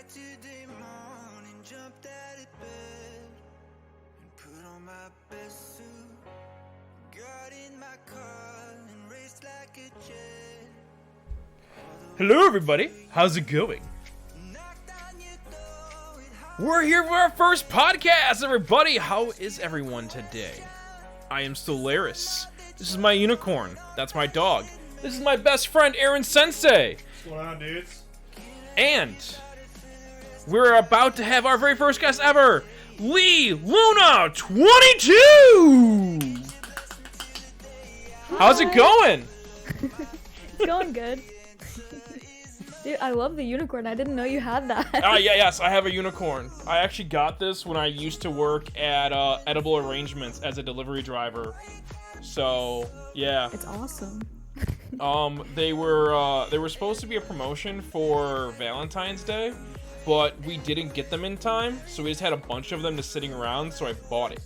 Saturday morning, jumped out of bed and put on my best suit. Got in my car and raced like a jet. Hello everybody, how's it going? We're here for our first podcast, everybody! How is everyone today? I am Solaris. This is my unicorn. That's my dog. This is my best friend, Aaron Sensei. What's going on, dudes? And we're about to have our very first guest ever, LEELUNA22! How's it going? It's going good. Dude, I love the unicorn. I didn't know you had that. Yes, I have a unicorn. I actually got this when I used to work at Edible Arrangements as a delivery driver. So, yeah. It's awesome. They were supposed to be a promotion for Valentine's Day, but we didn't get them in time, so we just had a bunch of them just sitting around, so I bought it.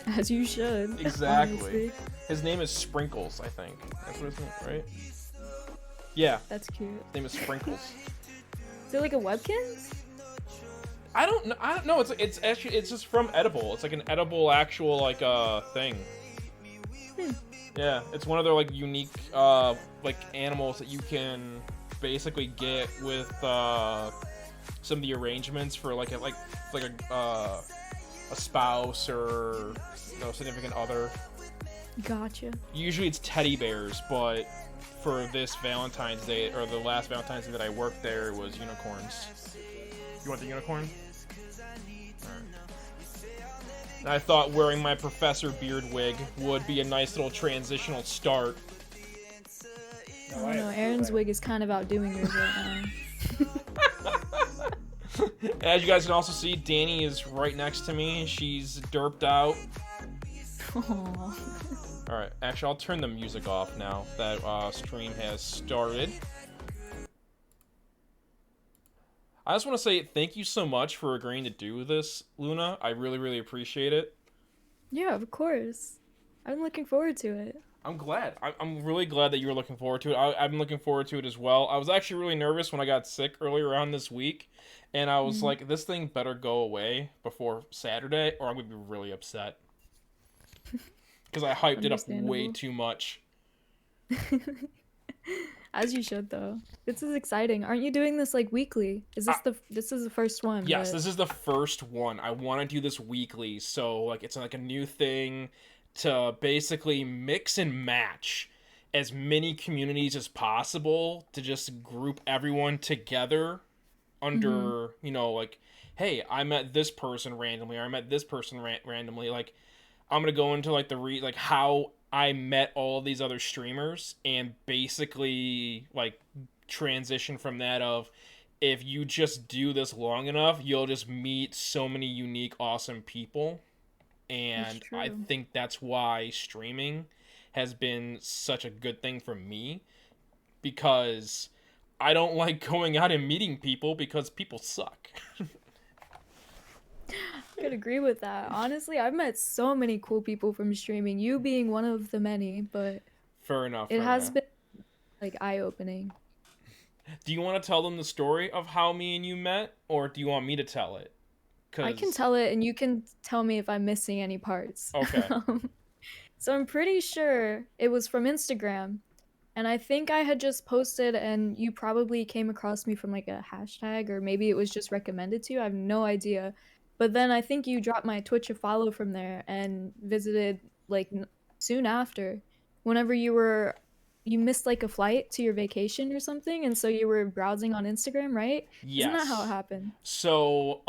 As you should. Exactly. Honestly. His name is Sprinkles, I think. That's what his name, right? Yeah. That's cute. His name is Sprinkles. Is it like a Webkins? I don't know. It's actually just from Edible. It's like an edible actual thing. Yeah, it's one of their like unique like animals that you can basically get with some of the arrangements for like a spouse or significant other. Gotcha. Usually it's teddy bears, but for this Valentine's Day or the last Valentine's Day that I worked there, it was unicorns. You want the unicorn? And I thought wearing my Professor Beard wig would be a nice little transitional start. I don't know, Aaron's wig is kind of outdoing yours right now. As you guys can also see, Danny is right next to me. She's derped out. Aww. Alright, actually I'll turn the music off now that stream has started. I just want to say thank you so much for agreeing to do this, Luna. I really, really appreciate it. Yeah, of course. I'm looking forward to it. I'm glad. I'm really glad that you were looking forward to it. I've been looking forward to it as well. I was actually really nervous when I got sick earlier on this week, and I was like, this thing better go away before Saturday, or I'm going to be really upset. Because I hyped it up way too much. As you should, though. This is exciting. Aren't you doing this like weekly? Is this this is the first one? Yes, but... this is the first one. I want to do this weekly, so like it's like a new thing to basically mix and match as many communities as possible to just group everyone together under, like, hey, I met this person randomly, or I met this person randomly. Like, I'm gonna go into like how I met all of these other streamers and basically like transition from that of if you just do this long enough, you'll just meet so many unique, awesome people. And I think that's why streaming has been such a good thing for me, because I don't like going out and meeting people because people suck. I could agree with that. Honestly, I've met so many cool people from streaming, you being one of the many, but fair enough. It has been like eye-opening. Do you want to tell them the story of how me and you met, or do you want me to tell it? I can tell it, and you can tell me if I'm missing any parts. Okay. So I'm pretty sure it was from Instagram, and I think I had just posted, and you probably came across me from like a hashtag, or maybe it was just recommended to you. I have no idea. But then I think you dropped my Twitch a follow from there and visited like soon after, whenever you missed like a flight to your vacation or something, and so you were browsing on Instagram, right? Yes. Isn't that how it happened? So,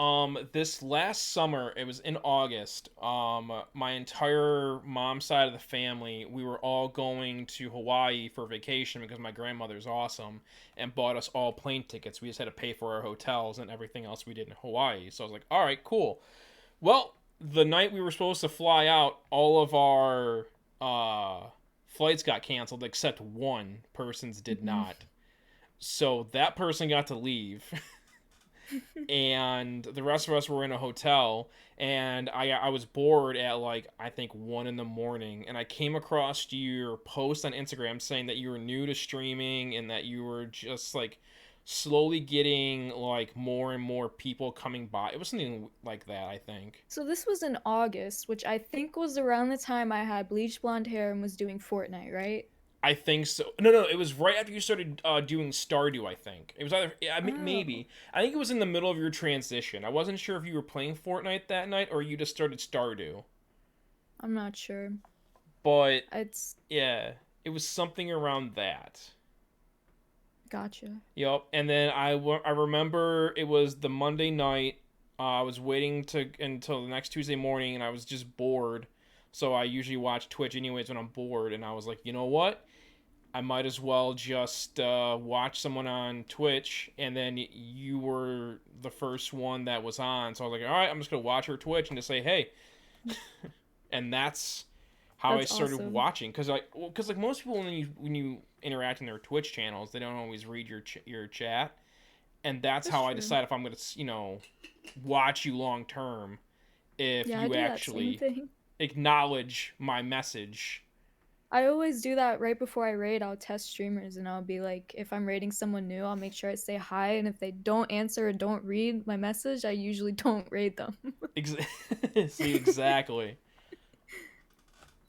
this last summer, it was in August, my entire mom's side of the family, we were all going to Hawaii for vacation because my grandmother's awesome and bought us all plane tickets. We just had to pay for our hotels and everything else we did in Hawaii. So I was like, all right, cool. Well, the night we were supposed to fly out, all of our, flights got canceled except one person's did not. So that person got to leave. And the rest of us were in a hotel, and I was bored at like I think 1 a.m, and I came across your post on Instagram saying that you were new to streaming and that you were just like slowly getting like more and more people coming by. It was something like that, I think. So this was in August, which I think was around the time I had bleached blonde hair and was doing Fortnite, right? I think so. No, it was right after you started doing Stardew. I think it was either. I mean, Oh, maybe. I think it was in the middle of your transition. I wasn't sure if you were playing Fortnite that night or you just started Stardew. I'm not sure. But It's yeah, it was something around that. gotcha. Yep. And then I remember it was the Monday night. I was waiting to until the next Tuesday morning, and I was just bored. So I usually watch Twitch anyways when I'm bored, and I was like, you know what? I might as well just watch someone on Twitch, and then you were the first one that was on. So I was like, all right, I'm just gonna watch her Twitch and just say hey, and that's how I That's started awesome. watching. Cause like most people when you interact in their Twitch channels, they don't always read your chat, and that's That's how I true. decide if I'm gonna watch you long term if Yeah, I you do that same actually thing. acknowledge my message. I always do that right before I raid. I'll test streamers and I'll be like, if I'm raiding someone new, I'll make sure I say hi. And if they don't answer or don't read my message, I usually don't raid them. Ex- See exactly.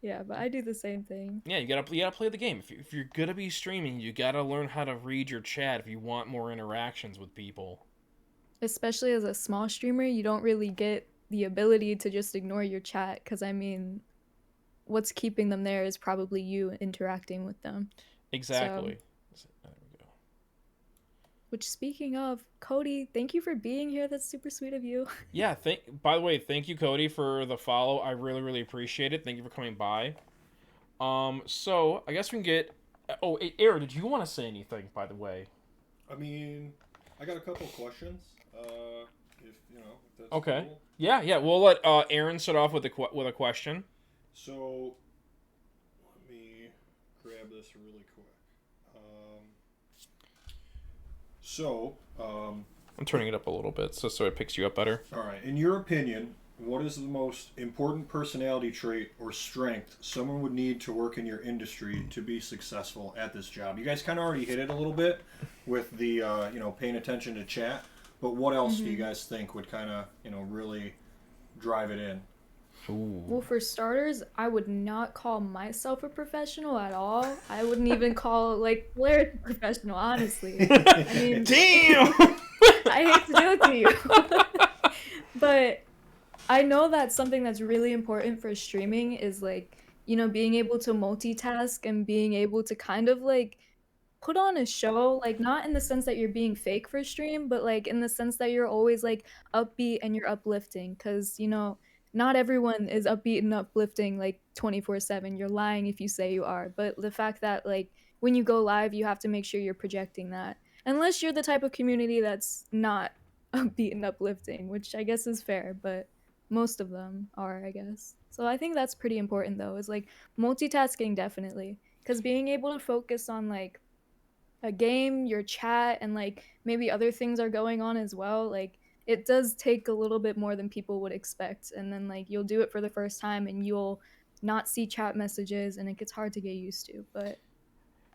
Yeah, but I do the same thing. Yeah, you gotta play the game. If you're gonna be streaming, you gotta learn how to read your chat if you want more interactions with people. Especially as a small streamer, you don't really get the ability to just ignore your chat because I mean, what's keeping them there is probably you interacting with them. So, Exactly. There we go. which speaking of, Cody, thank you for being here. That's super sweet of you. Yeah. By the way, thank you, Cody, for the follow. I really, really appreciate it. Thank you for coming by. So I guess we can get. Oh, Aaron, did you want to say anything? By the way. I mean, I got a couple questions. If if that's Okay. cool. Yeah. We'll let Aaron start off with a question. So let me grab this really quick. Um, so, I'm turning it up a little bit so it picks you up better. all right. In your opinion, what is the most important personality trait or strength someone would need to work in your industry to be successful at this job? You guys kind of already hit it a little bit with the paying attention to chat. But what else do you guys think would kind of really drive it in? Well, Ooh. for starters, I would not call myself a professional at all. I wouldn't even call like Blair a professional, honestly. I mean, Damn. I hate to do it to you. But I know that something that's really important for streaming is like, being able to multitask and being able to kind of like put on a show, like not in the sense that you're being fake for stream, but like in the sense that you're always like upbeat and you're uplifting. Cause not everyone is upbeat and uplifting like 24/7. You're lying if you say you are. But the fact that like when you go live, you have to make sure you're projecting that. Unless you're the type of community that's not upbeat and uplifting, which I guess is fair, but most of them are, I guess. So I think that's pretty important though, is like multitasking definitely. Because being able to focus on like a game, your chat, and like maybe other things are going on as well, like it does take a little bit more than people would expect. And then like you'll do it for the first time and you'll not see chat messages and it gets hard to get used to. But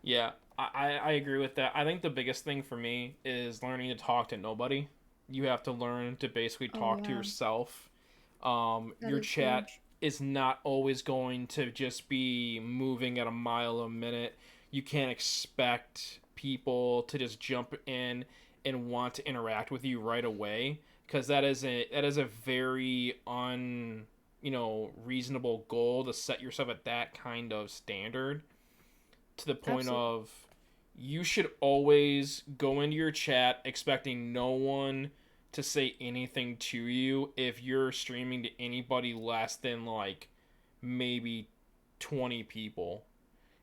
Yeah, I agree with that. I think the biggest thing for me is learning to talk to nobody. You have to learn to basically oh talk to yeah, yourself. that Your is chat huge. is not always going to just be moving at a mile a minute. You can't expect people to just jump in and want to interact with you right away because that is a very reasonable goal to set yourself at that kind of standard to the point Absolutely. of you should always go into your chat expecting no one to say anything to you if you're streaming to anybody less than like maybe 20 people.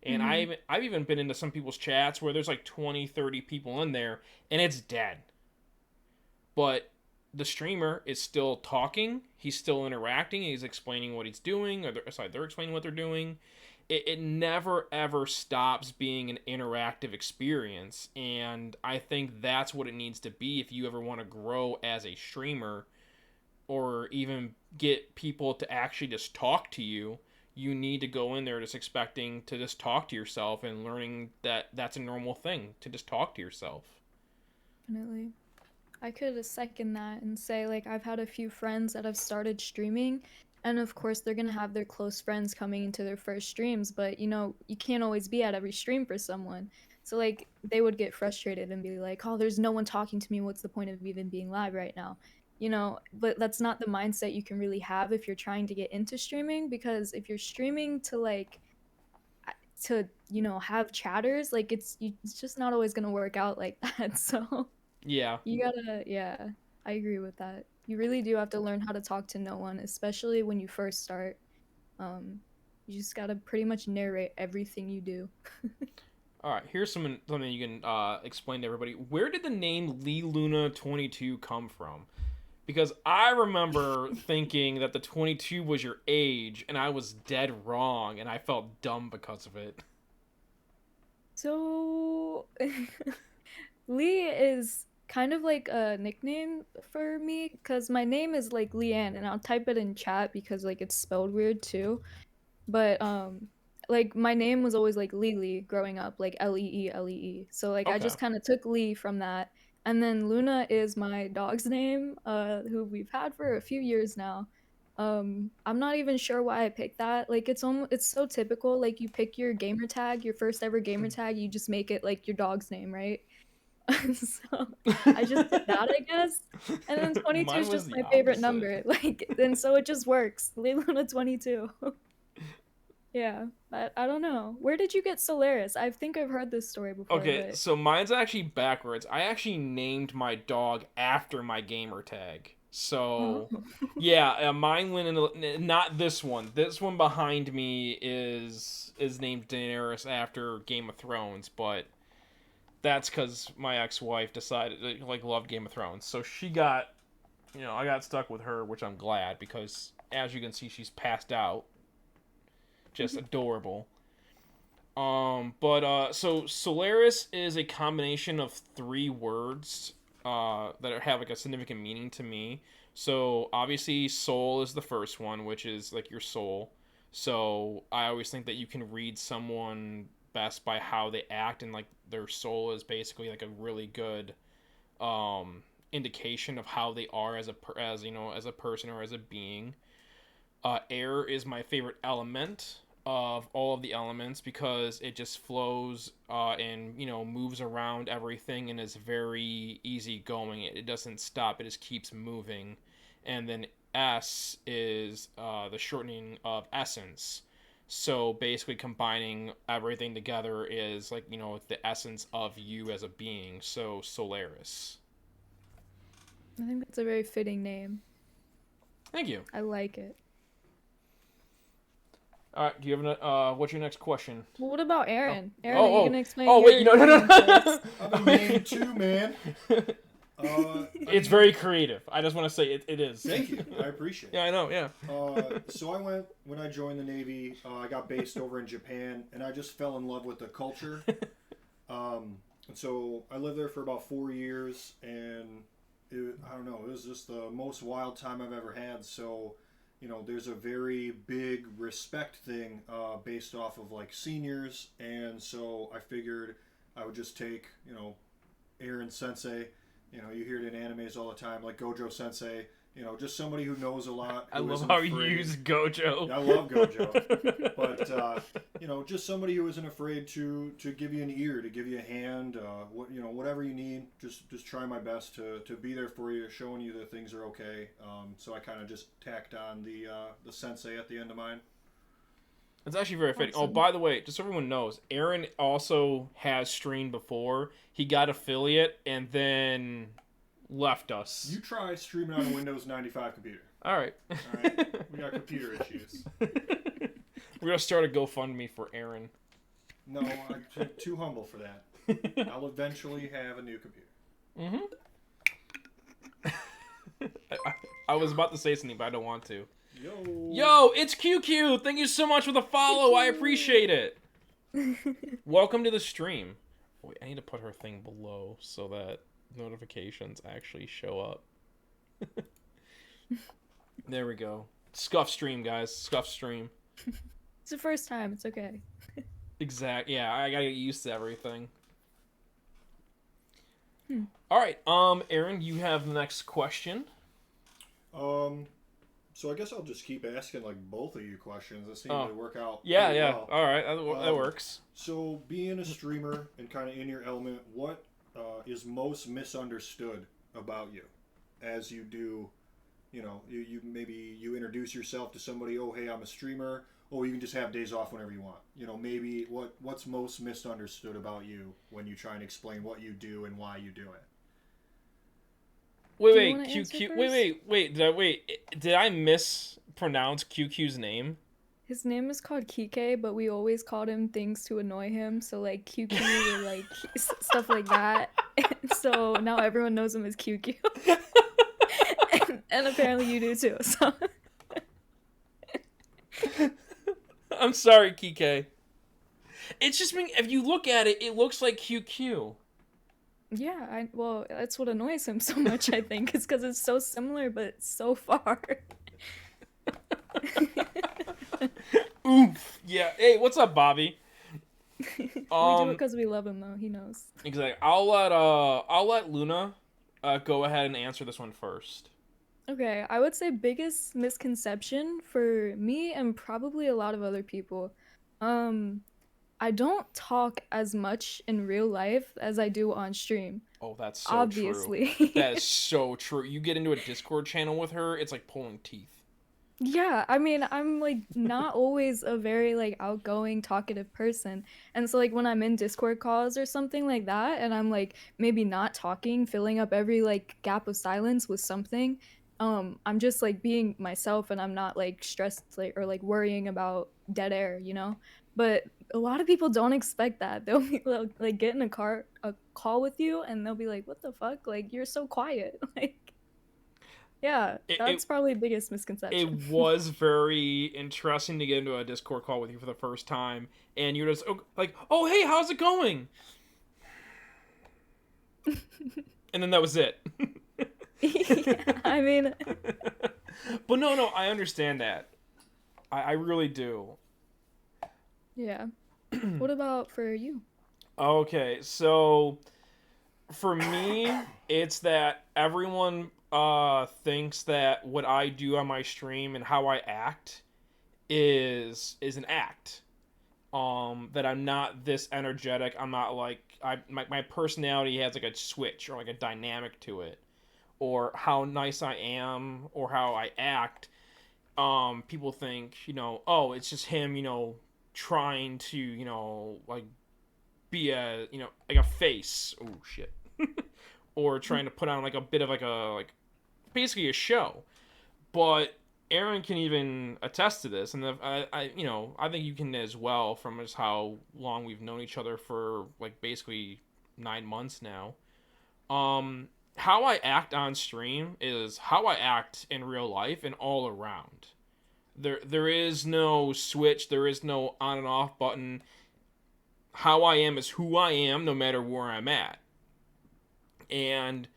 And Mm-hmm. I've even been into some people's chats where there's like 20, 30 people in there and it's dead. But the streamer is still talking, he's still interacting, he's explaining what he's doing, or they're explaining what they're doing. It never ever stops being an interactive experience, and I think that's what it needs to be if you ever want to grow as a streamer or even get people to actually just talk to you. You need to go in there just expecting to just talk to yourself and learning that that's a normal thing to just talk to yourself. Definitely. I could second that and say, like, I've had a few friends that have started streaming, and of course, they're gonna have their close friends coming into their first streams, but you can't always be at every stream for someone. So, like, they would get frustrated and be like, oh, there's no one talking to me. What's the point of even being live right now? But that's not the mindset you can really have if you're trying to get into streaming, because if you're streaming to, like, have chatters, like, it's just not always gonna work out like that. So. Yeah. You gotta, yeah, I agree with that. You really do have to learn how to talk to no one, especially when you first start. You just gotta pretty much narrate everything you do. All right, here's something you can explain to everybody. Where did the name LEELUNA22 come from? Because I remember thinking that the 22 was your age, and I was dead wrong, and I felt dumb because of it. So, Lee is kind of like a nickname for me, because my name is like Leanne, and I'll type it in chat because like it's spelled weird too. But like my name was always like Lily growing up, like Leelee. So like I Okay. just kind of took Lee from that. And then Luna is my dog's name, who we've had for a few years now. I'm not even sure why I picked that. Like it's so typical. Like you pick your gamer tag, your first ever gamer tag, you just make it like your dog's name, right? So I just did that, I guess. And then 22 Mine is was just the my favorite opposite. number. Like, and so it just works. LEELUNA22. Yeah, but I don't know. Where did you get Solaris? I think I've heard this story before, Okay, but so mine's actually backwards. I actually named my dog after my gamer tag. oh. So, yeah, mine went in. Not this one. This one behind me is named Daenerys after Game of Thrones, but that's because my ex-wife decided like loved Game of Thrones, so she got, I got stuck with her, which I'm glad because as you can see, she's passed out. Just adorable. So Solaris is a combination of three words that have like a significant meaning to me. So obviously, soul is the first one, which is like your soul. So I always think that you can read someone best by how they act, and like their soul is basically like a really good indication of how they are as as a person or as a being. Air is my favorite element of all of the elements because it just flows and moves around everything and is very easygoing. It doesn't stop. It just keeps moving. And then S is the shortening of essence. So basically combining everything together is like the essence of you as a being. So Solaris. I think that's a very fitting name. Thank you. I like it. All right, do you have what's your next question? Well, what about Aaron? Oh. Aaron, are you gonna explain? Oh wait, your no. name first? I'm a name too, man. It's very creative. I just want to say it is. Thank you. I appreciate it. Yeah, I know. Yeah. So when I joined the Navy, I got based over in Japan, and I just fell in love with the culture. And so I lived there for about 4 years, and I don't know, it was just the most wild time I've ever had. So, there's a very big respect thing based off of like seniors, and so I figured I would just take, Aaron Sensei. You hear it in animes all the time, like Gojo Sensei. Just somebody who knows a lot. I love how you use Gojo. I love Gojo, but just somebody who isn't afraid to give you an ear, to give you a hand, whatever you need. Just try my best to be there for you, showing you that things are okay. So I kind of just tacked on the sensei at the end of mine. It's actually very fitting. Awesome. Oh, by the way, just so everyone knows, Aaron also has streamed before. He got affiliate and then left us. You try streaming on a Windows 95 computer. All right. We got computer issues. We're gonna start a GoFundMe for Aaron. No, I'm too humble for that. I'll eventually have a new computer. I was about to say something, but I don't want to. Yo. Yo, it's QQ. Thank you so much for the follow. I appreciate it. Welcome to the stream. Wait, I need to put her thing below so that notifications actually show up. There we go. Scuff stream, guys. Scuff stream. It's the first time. It's okay. Exact. Yeah, I gotta get used to everything. All right. Aaron, you have the next question. So I guess I'll just keep asking like both of you questions. That seems to work out Yeah, pretty yeah. well. All right, that works. So being a streamer and kind of in your element, what is most misunderstood about you as you do? You know, you maybe you introduce yourself to somebody. Oh, hey, I'm a streamer. Oh, you can just have days off whenever you want. You know, maybe what's most misunderstood about you when you try and explain what you do and why you do it. Do you Wait, wanna answer QQ. first? Wait. Did I mispronounce QQ's name? His name is called Kike, but we always called him things to annoy him. So like QQ or like stuff like that. And so now everyone knows him as QQ. and apparently you do too. So I'm sorry, Kike. It's just if you look at it, it looks like QQ. yeah, well, that's what annoys him so much. I think is because it's so similar, but so far. Oof. Yeah. Hey, what's up, Bobby? We do it because we love him, though. He knows. Exactly. I'll let Luna go ahead and answer this one first. Okay, I would say biggest misconception for me and probably a lot of other people. I don't talk as much in real life as I do on stream. Oh, that's so Obviously. true. That is so true. You get into a Discord channel with her, it's like pulling teeth. Yeah, I mean, I'm like not always a very like outgoing, talkative person. And so like when I'm in Discord calls or something like that and I'm like maybe not talking, filling up every like gap of silence with something, I'm just like being myself and I'm not like stressed like or like worrying about dead air, you know? But a lot of people don't expect that. They'll be like get in a call with you and they'll be like, "What the fuck? Like you're so quiet." Like yeah, that's probably the biggest misconception. It was very interesting to get into a Discord call with you for the first time, and you're just like, "Oh, hey, how's it going?" And then that was it. Yeah, I mean, but no, I understand that. I really do. yeah. What about for you? Okay, so for me, it's that everyone thinks that what I do on my stream and how I act is an act. That I'm not this energetic. I'm not like my personality has like a switch or like a dynamic to it, or how nice I am or how I act. People think, oh, it's just him, trying to, like be a, like a face. Oh shit. Or trying to put on like a bit of like basically a show. But Aaron can even attest to this, and I think you can as well from just how long we've known each other for like basically 9 months now. How I act on stream is how I act in real life and all around. There is no switch, there is no on and off button. How I am is who I am, no matter where I'm at. And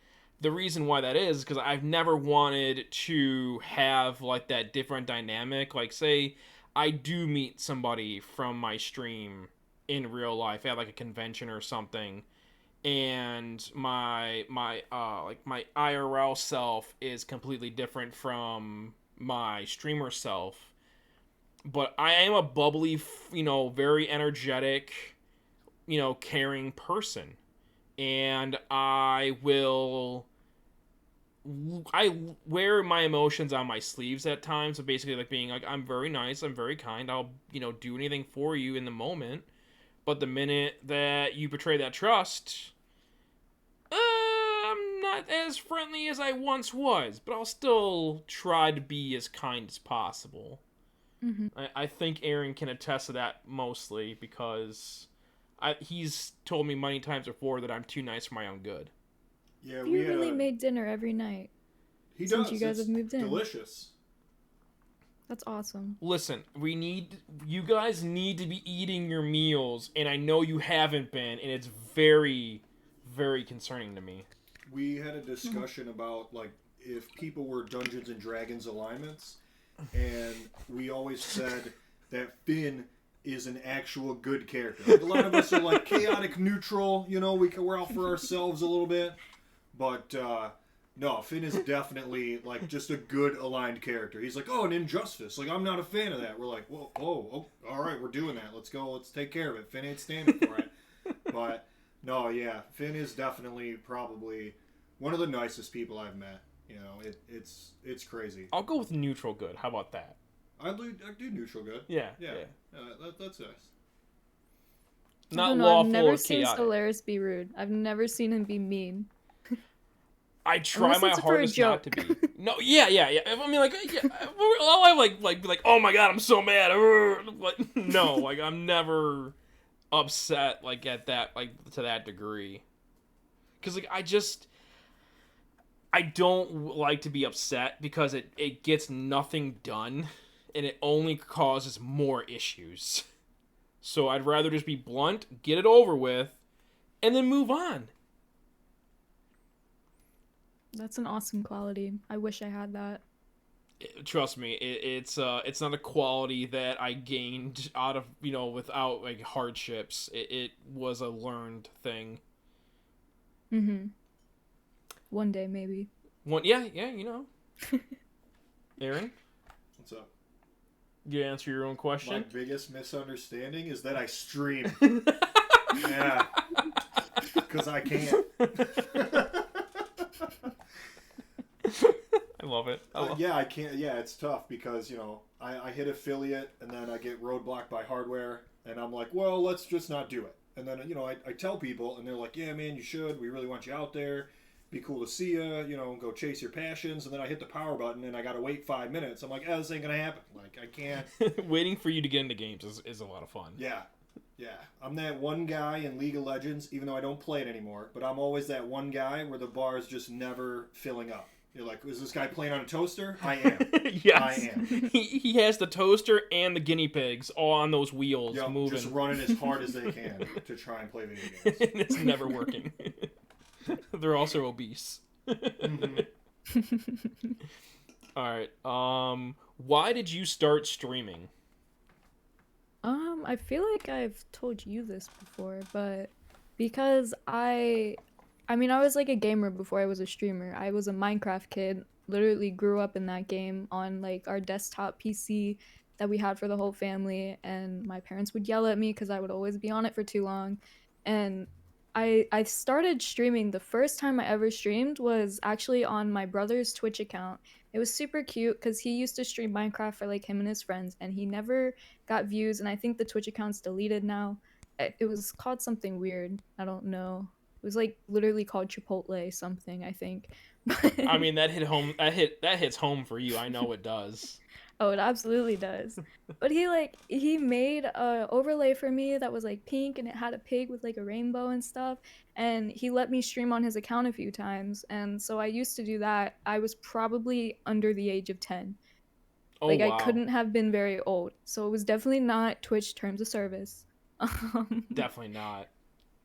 the reason why that is because I've never wanted to have like that different dynamic. Like, say I do meet somebody from my stream in real life at like a convention or something, and my IRL self is completely different from my streamer self. But I am a bubbly, very energetic, caring person. And I wear my emotions on my sleeves at times. So basically, like being like, I'm very nice, I'm very kind, I'll, do anything for you in the moment. But the minute that you betray that trust, I'm not as friendly as I once was. But I'll still try to be as kind as possible. Mm-hmm. I think Aaron can attest to that mostly because he's told me many times before that I'm too nice for my own good. Yeah, you really made dinner every night. He since does. You guys have moved in. Delicious. That's awesome. Listen, you guys need to be eating your meals, and I know you haven't been, and it's very, very concerning to me. We had a discussion about like if people were Dungeons and Dragons alignments, and we always said that Finn is an actual good character. Like, a lot of us are like chaotic neutral, you know, we're out for ourselves a little bit. But no, Finn is definitely like just a good aligned character. He's like, oh, an injustice. Like, I'm not a fan of that. We're like, whoa, oh, all right, we're doing that. Let's go. Let's take care of it. Finn ain't standing for it. But no, yeah, Finn is definitely probably one of the nicest people I've met. You know, it's crazy. I'll go with neutral good. How about that? I do neutral good. Yeah. That's nice. Not I've lawful never or seen chaotic. Solaris be rude. I've never seen him be mean. I try Unless my it's for a hardest not to joke. be. No, yeah. I mean, like, yeah, I'll like be like, oh my god, I'm so mad. Like, no, like, I'm never upset like at that, like, to that degree. Because like I don't like to be upset because it gets nothing done, and it only causes more issues. So I'd rather just be blunt, get it over with, and then move on. That's an awesome quality. I wish I had that. Trust me, it's not a quality that I gained out of, you know, without like hardships. It was a learned thing. Mm-hmm. One day, maybe. Yeah, you know. Aaron, What's up? you answer your own My question. biggest misunderstanding is that I stream. Yeah. Because I can't. I love it. Yeah, I can't. Yeah, it's tough because, you know, I hit affiliate and then I get roadblocked by hardware and I'm like, well, let's just not do it. And then, you know, I tell people and they're like, yeah, man, you should. We really want you out there. Be cool to see you. You know, go chase your passions. And then I hit the power button and I got to wait 5 minutes. I'm like, this ain't going to happen. Like, I can't. Waiting for you to get into games is a lot of fun. Yeah. Yeah. I'm that one guy in League of Legends, even though I don't play it anymore. But I'm always that one guy where the bar is just never filling up. You're like, is this guy playing on a toaster? I am. Yes. I am. He has the toaster and the guinea pigs all on those wheels moving. Just running as hard as they can to try and play video games. And it's never working. They're also obese. Mm-hmm. Alright. Why did you start streaming? I feel like I've told you this before, but because I mean, I was like a gamer before I was a streamer. I was a Minecraft kid, literally grew up in that game on like our desktop PC that we had for the whole family, and my parents would yell at me because I would always be on it for too long. And I started streaming. The first time I ever streamed was actually on my brother's Twitch account. It was super cute because he used to stream Minecraft for like him and his friends, and he never got views, and I think the Twitch account's deleted now. It was called something weird. I don't know. It was like literally called Chipotle something, I think. I mean, that hits home for you. I know it does. Oh, it absolutely does. But he made a overlay for me that was like pink and it had a pig with like a rainbow and stuff, and he let me stream on his account a few times, and so I used to do that. I was probably under the age of 10. Oh, Like, wow. I couldn't have been very old, so it was definitely not Twitch terms of service. Definitely not.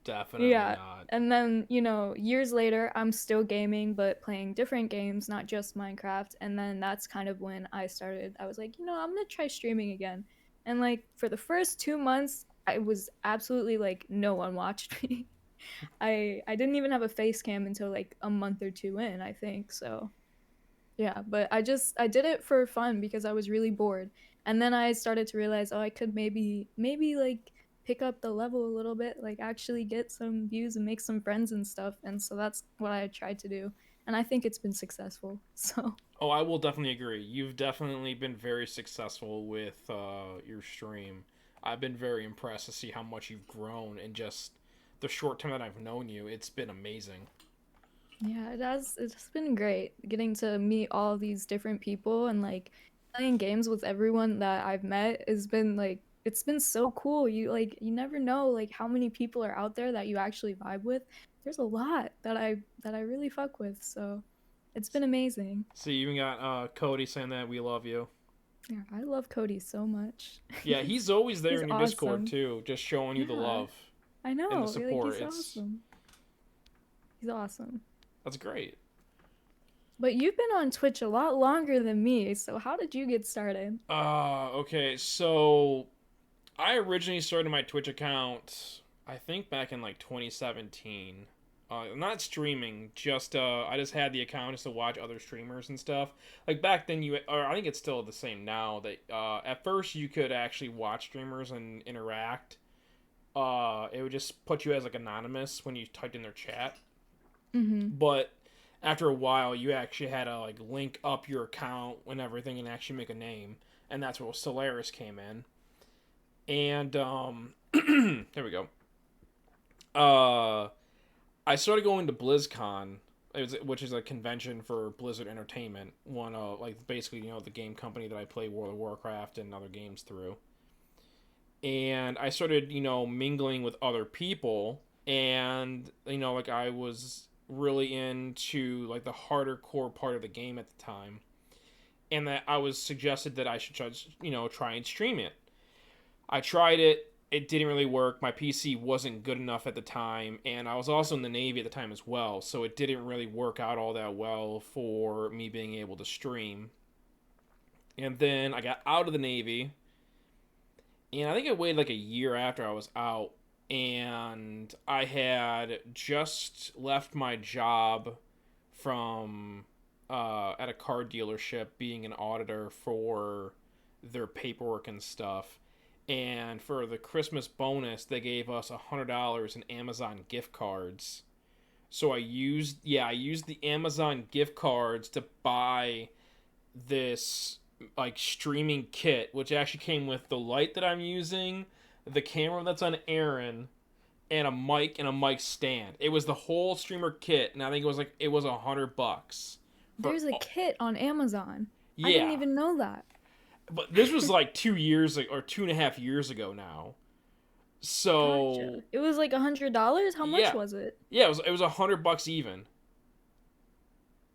Definitely Yeah, not. and then, you know, years later, I'm still gaming, but playing different games, not just Minecraft, and then that's kind of when I was like, you know, I'm gonna try streaming again. And, like, for the first 2 months, I was absolutely, like, no one watched me. I didn't even have a face cam until, like, a month or two in, I think, so... Yeah, but I did it for fun because I was really bored. And then I started to realize, oh, I could maybe like pick up the level a little bit, like actually get some views and make some friends and stuff. And so that's what I tried to do. And I think it's been successful. So, Oh, I will definitely agree. You've definitely been very successful with your stream. I've been very impressed to see how much you've grown in just the short time that I've known you. It's been amazing. yeah, it's been great getting to meet all these different people, and like playing games with everyone that I've met has been like, it's been so cool. You never know like how many people are out there that you actually vibe with. There's a lot that I really fuck with, so it's been amazing. So you even got Cody saying that we love you. Yeah, I love Cody so much. Yeah, he's always there He's in your Discord awesome. too, just showing you the Yeah. love. I know, And the support, like, it's- awesome. He's awesome. That's great. But you've been on Twitch a lot longer than me, so how did you get started? Okay, so I originally started my Twitch account, I think back in like 2017. Not streaming, just I just had the account just to watch other streamers and stuff. Like back then, or I think it's still the same now. That at first you could actually watch streamers and interact. It would just put you as like anonymous when you typed in their chat. But after a while, you actually had to like link up your account and everything and actually make a name, and that's where Solaris came in. And there we go. I started going to BlizzCon, which is a convention for Blizzard Entertainment. One like basically the game company that I play World of Warcraft and other games through. And I started mingling with other people, and like I was really into like the harder core part of the game at the time, and that I was suggested that I should try and stream it. I tried it. It didn't really work. My PC wasn't good enough at the time, and I was also in the Navy at the time as well, so it didn't really work out all that well for me being able to stream. And then I got out of the Navy, and I think I waited like a year after I was out, and I had just left my job from at a car dealership being an auditor for their paperwork and stuff. And for the Christmas bonus, they gave us $100 in Amazon gift cards. So I used the Amazon gift cards to buy this like streaming kit, which actually came with the light that I'm using, the camera that's on Aaron, and a mic stand. It was the whole streamer kit, and I think it was $100. There's a kit on Amazon. Yeah. I didn't even know that. But this was like 2 years or 2.5 years ago now. So Gotcha. It was like $100. How much was it? Yeah, it was $100 even.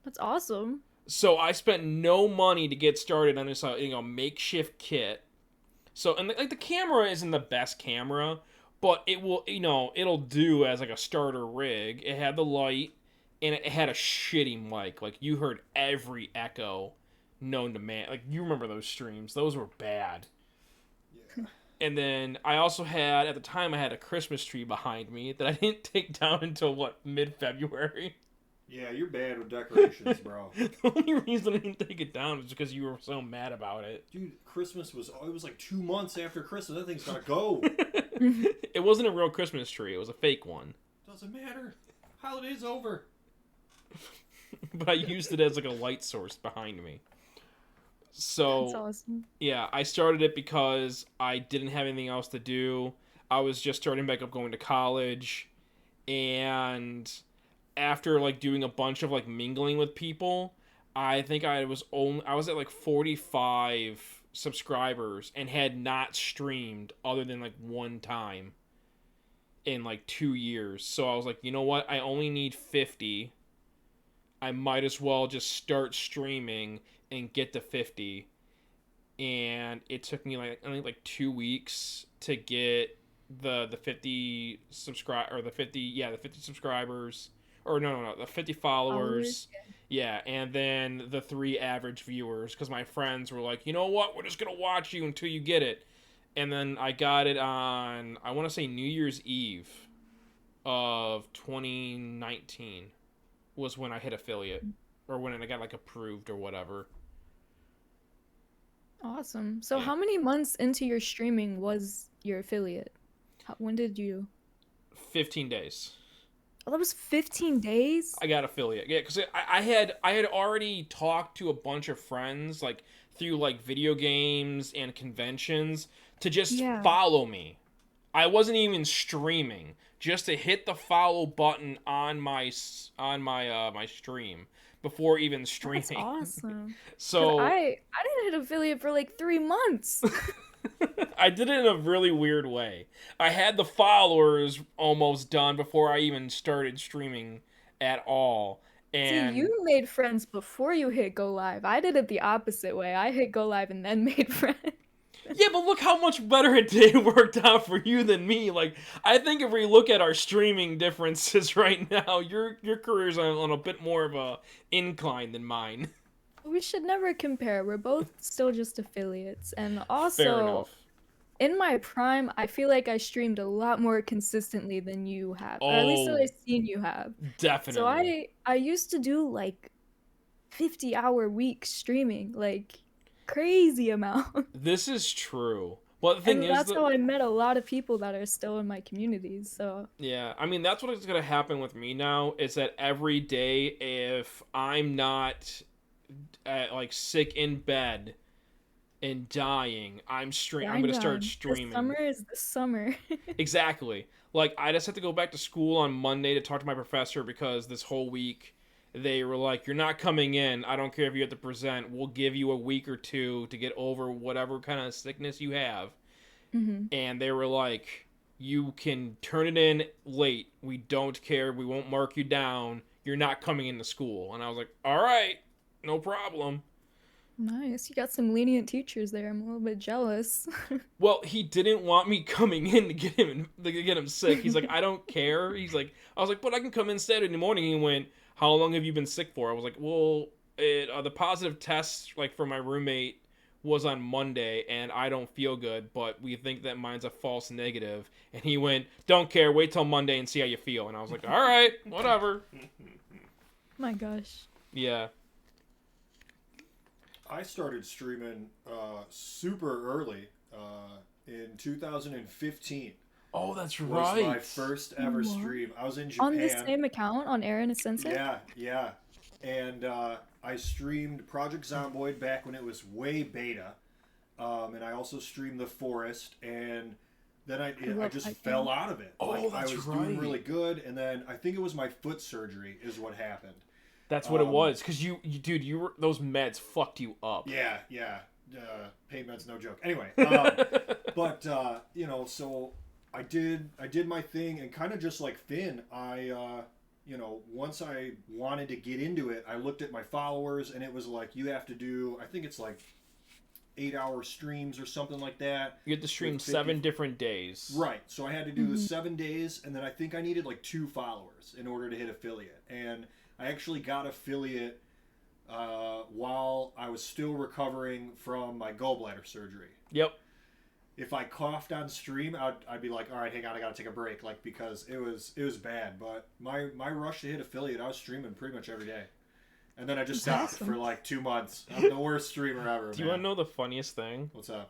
That's awesome. So I spent no money to get started on this makeshift kit. So and like the camera isn't the best camera, but it will it'll do as like a starter rig. It had the light, and it had a shitty mic. Like you heard every echo known to man. Like you remember those streams? Those were bad. Yeah. And then I also had at the time I had a Christmas tree behind me that I didn't take down until mid-February. Yeah, you're bad with decorations, bro. The only reason I didn't take it down is because you were so mad about it. Dude, Christmas was like 2 months after Christmas. That thing's gotta go. It wasn't a real Christmas tree. It was a fake one. Doesn't matter. Holiday's over. But I used it as like a light source behind me. So that's awesome. Yeah, I started it because I didn't have anything else to do. I was just starting back up going to college, and after like doing a bunch of like mingling with people, I think I was at like 45 subscribers and had not streamed other than like one time in like 2 years. So I was like, you know what? I only need 50. I might as well just start streaming and get to 50. And it took me like I think like 2 weeks to get the 50 subscribers, or no, the 50 followers. Yeah, and then the 3 average viewers, because my friends were like, you know what, we're just gonna watch you until you get it. And then I got it on, I want to say New Year's Eve of 2019 was when I hit affiliate, or when I got like approved or whatever. Awesome. So Yeah. how many months into your streaming was your affiliate? When did you? 15 days. Oh, that was 15 days? I got affiliate. Yeah, because I had already talked to a bunch of friends, like through like video games and conventions, to just follow me. I wasn't even streaming, just to hit the follow button on my my stream before even streaming. That's awesome. So I didn't hit affiliate for like 3 months. I did it in a really weird way. I had the followers almost done before I even started streaming at all. And See, you made friends before you hit go live. I did it the opposite way. I hit go live and then made friends. yeah, but look how much better it did worked out for you than me. Like, I think if we look at our streaming differences right now, your career's on a bit more of a incline than mine. We should never compare. We're both still just affiliates. And also, Fair enough. in my prime, I feel like I streamed a lot more consistently than you have, or at least that Oh, I've seen you have. So definitely. I used to do like 50-hour weeks streaming, like crazy amount. This is true. Well, the thing And is that's that how I met a lot of people that are still in my communities. So yeah, I mean that's what is gonna happen with me now. Is that every day if I'm not like sick in bed and dying, I'm grind gonna start on. The streaming. summer is the summer. Exactly. Like I just have to go back to school on Monday to talk to my professor because this whole week they were like, "You're not coming in. I don't care if you have to present. We'll give you a week or two to get over whatever kind of sickness you have." Hmm. And they were like, "You can turn it in late. We don't care. We won't mark you down. You're not coming into school." And I was like, "All right, no problem." Nice. You got some lenient teachers there. I'm a little bit jealous. Well, he didn't want me coming in to get him sick. He's like, "I don't care." He's like, I was like, "But I can come in Saturday morning." He went, "How long have you been sick for?" I was like, "Well, the positive test like for my roommate was on Monday, and I don't feel good, but we think that mine's a false negative." And he went, "Don't care. Wait till Monday and see how you feel." And I was like, "All right, whatever." My gosh. Yeah. I started streaming super early in 2015. Oh, that's Was right. my first ever What? stream. I was in On the Japan. same account on Aaron Sensei? Yeah, yeah. And I streamed Project Zomboid back when it was way beta. And I also streamed The Forest. And then I love just that fell game. out of it. Oh, Like, that's I was doing right. really good. And then I think it was my foot surgery is what happened. That's what it was. Because dude, those meds fucked you up. Yeah, yeah. Pain meds, no joke. Anyway, but so I did my thing, and kind of just like Finn, once I wanted to get into it, I looked at my followers, and it was like you have to do, I think it's like 8-hour streams or something like that. You had to stream With 7 different days. Right. So I had to do the 7 days, and then I think I needed like 2 followers in order to hit affiliate, and I actually got affiliate while I was still recovering from my gallbladder surgery. Yep. If I coughed on stream, I'd be like, all right, hang on, I gotta take a break, like because it was bad. But my rush to hit affiliate, I was streaming pretty much every day, and then I just That's stopped awesome. for like 2 months. I'm the worst streamer ever. Do you want to know the funniest thing? What's up?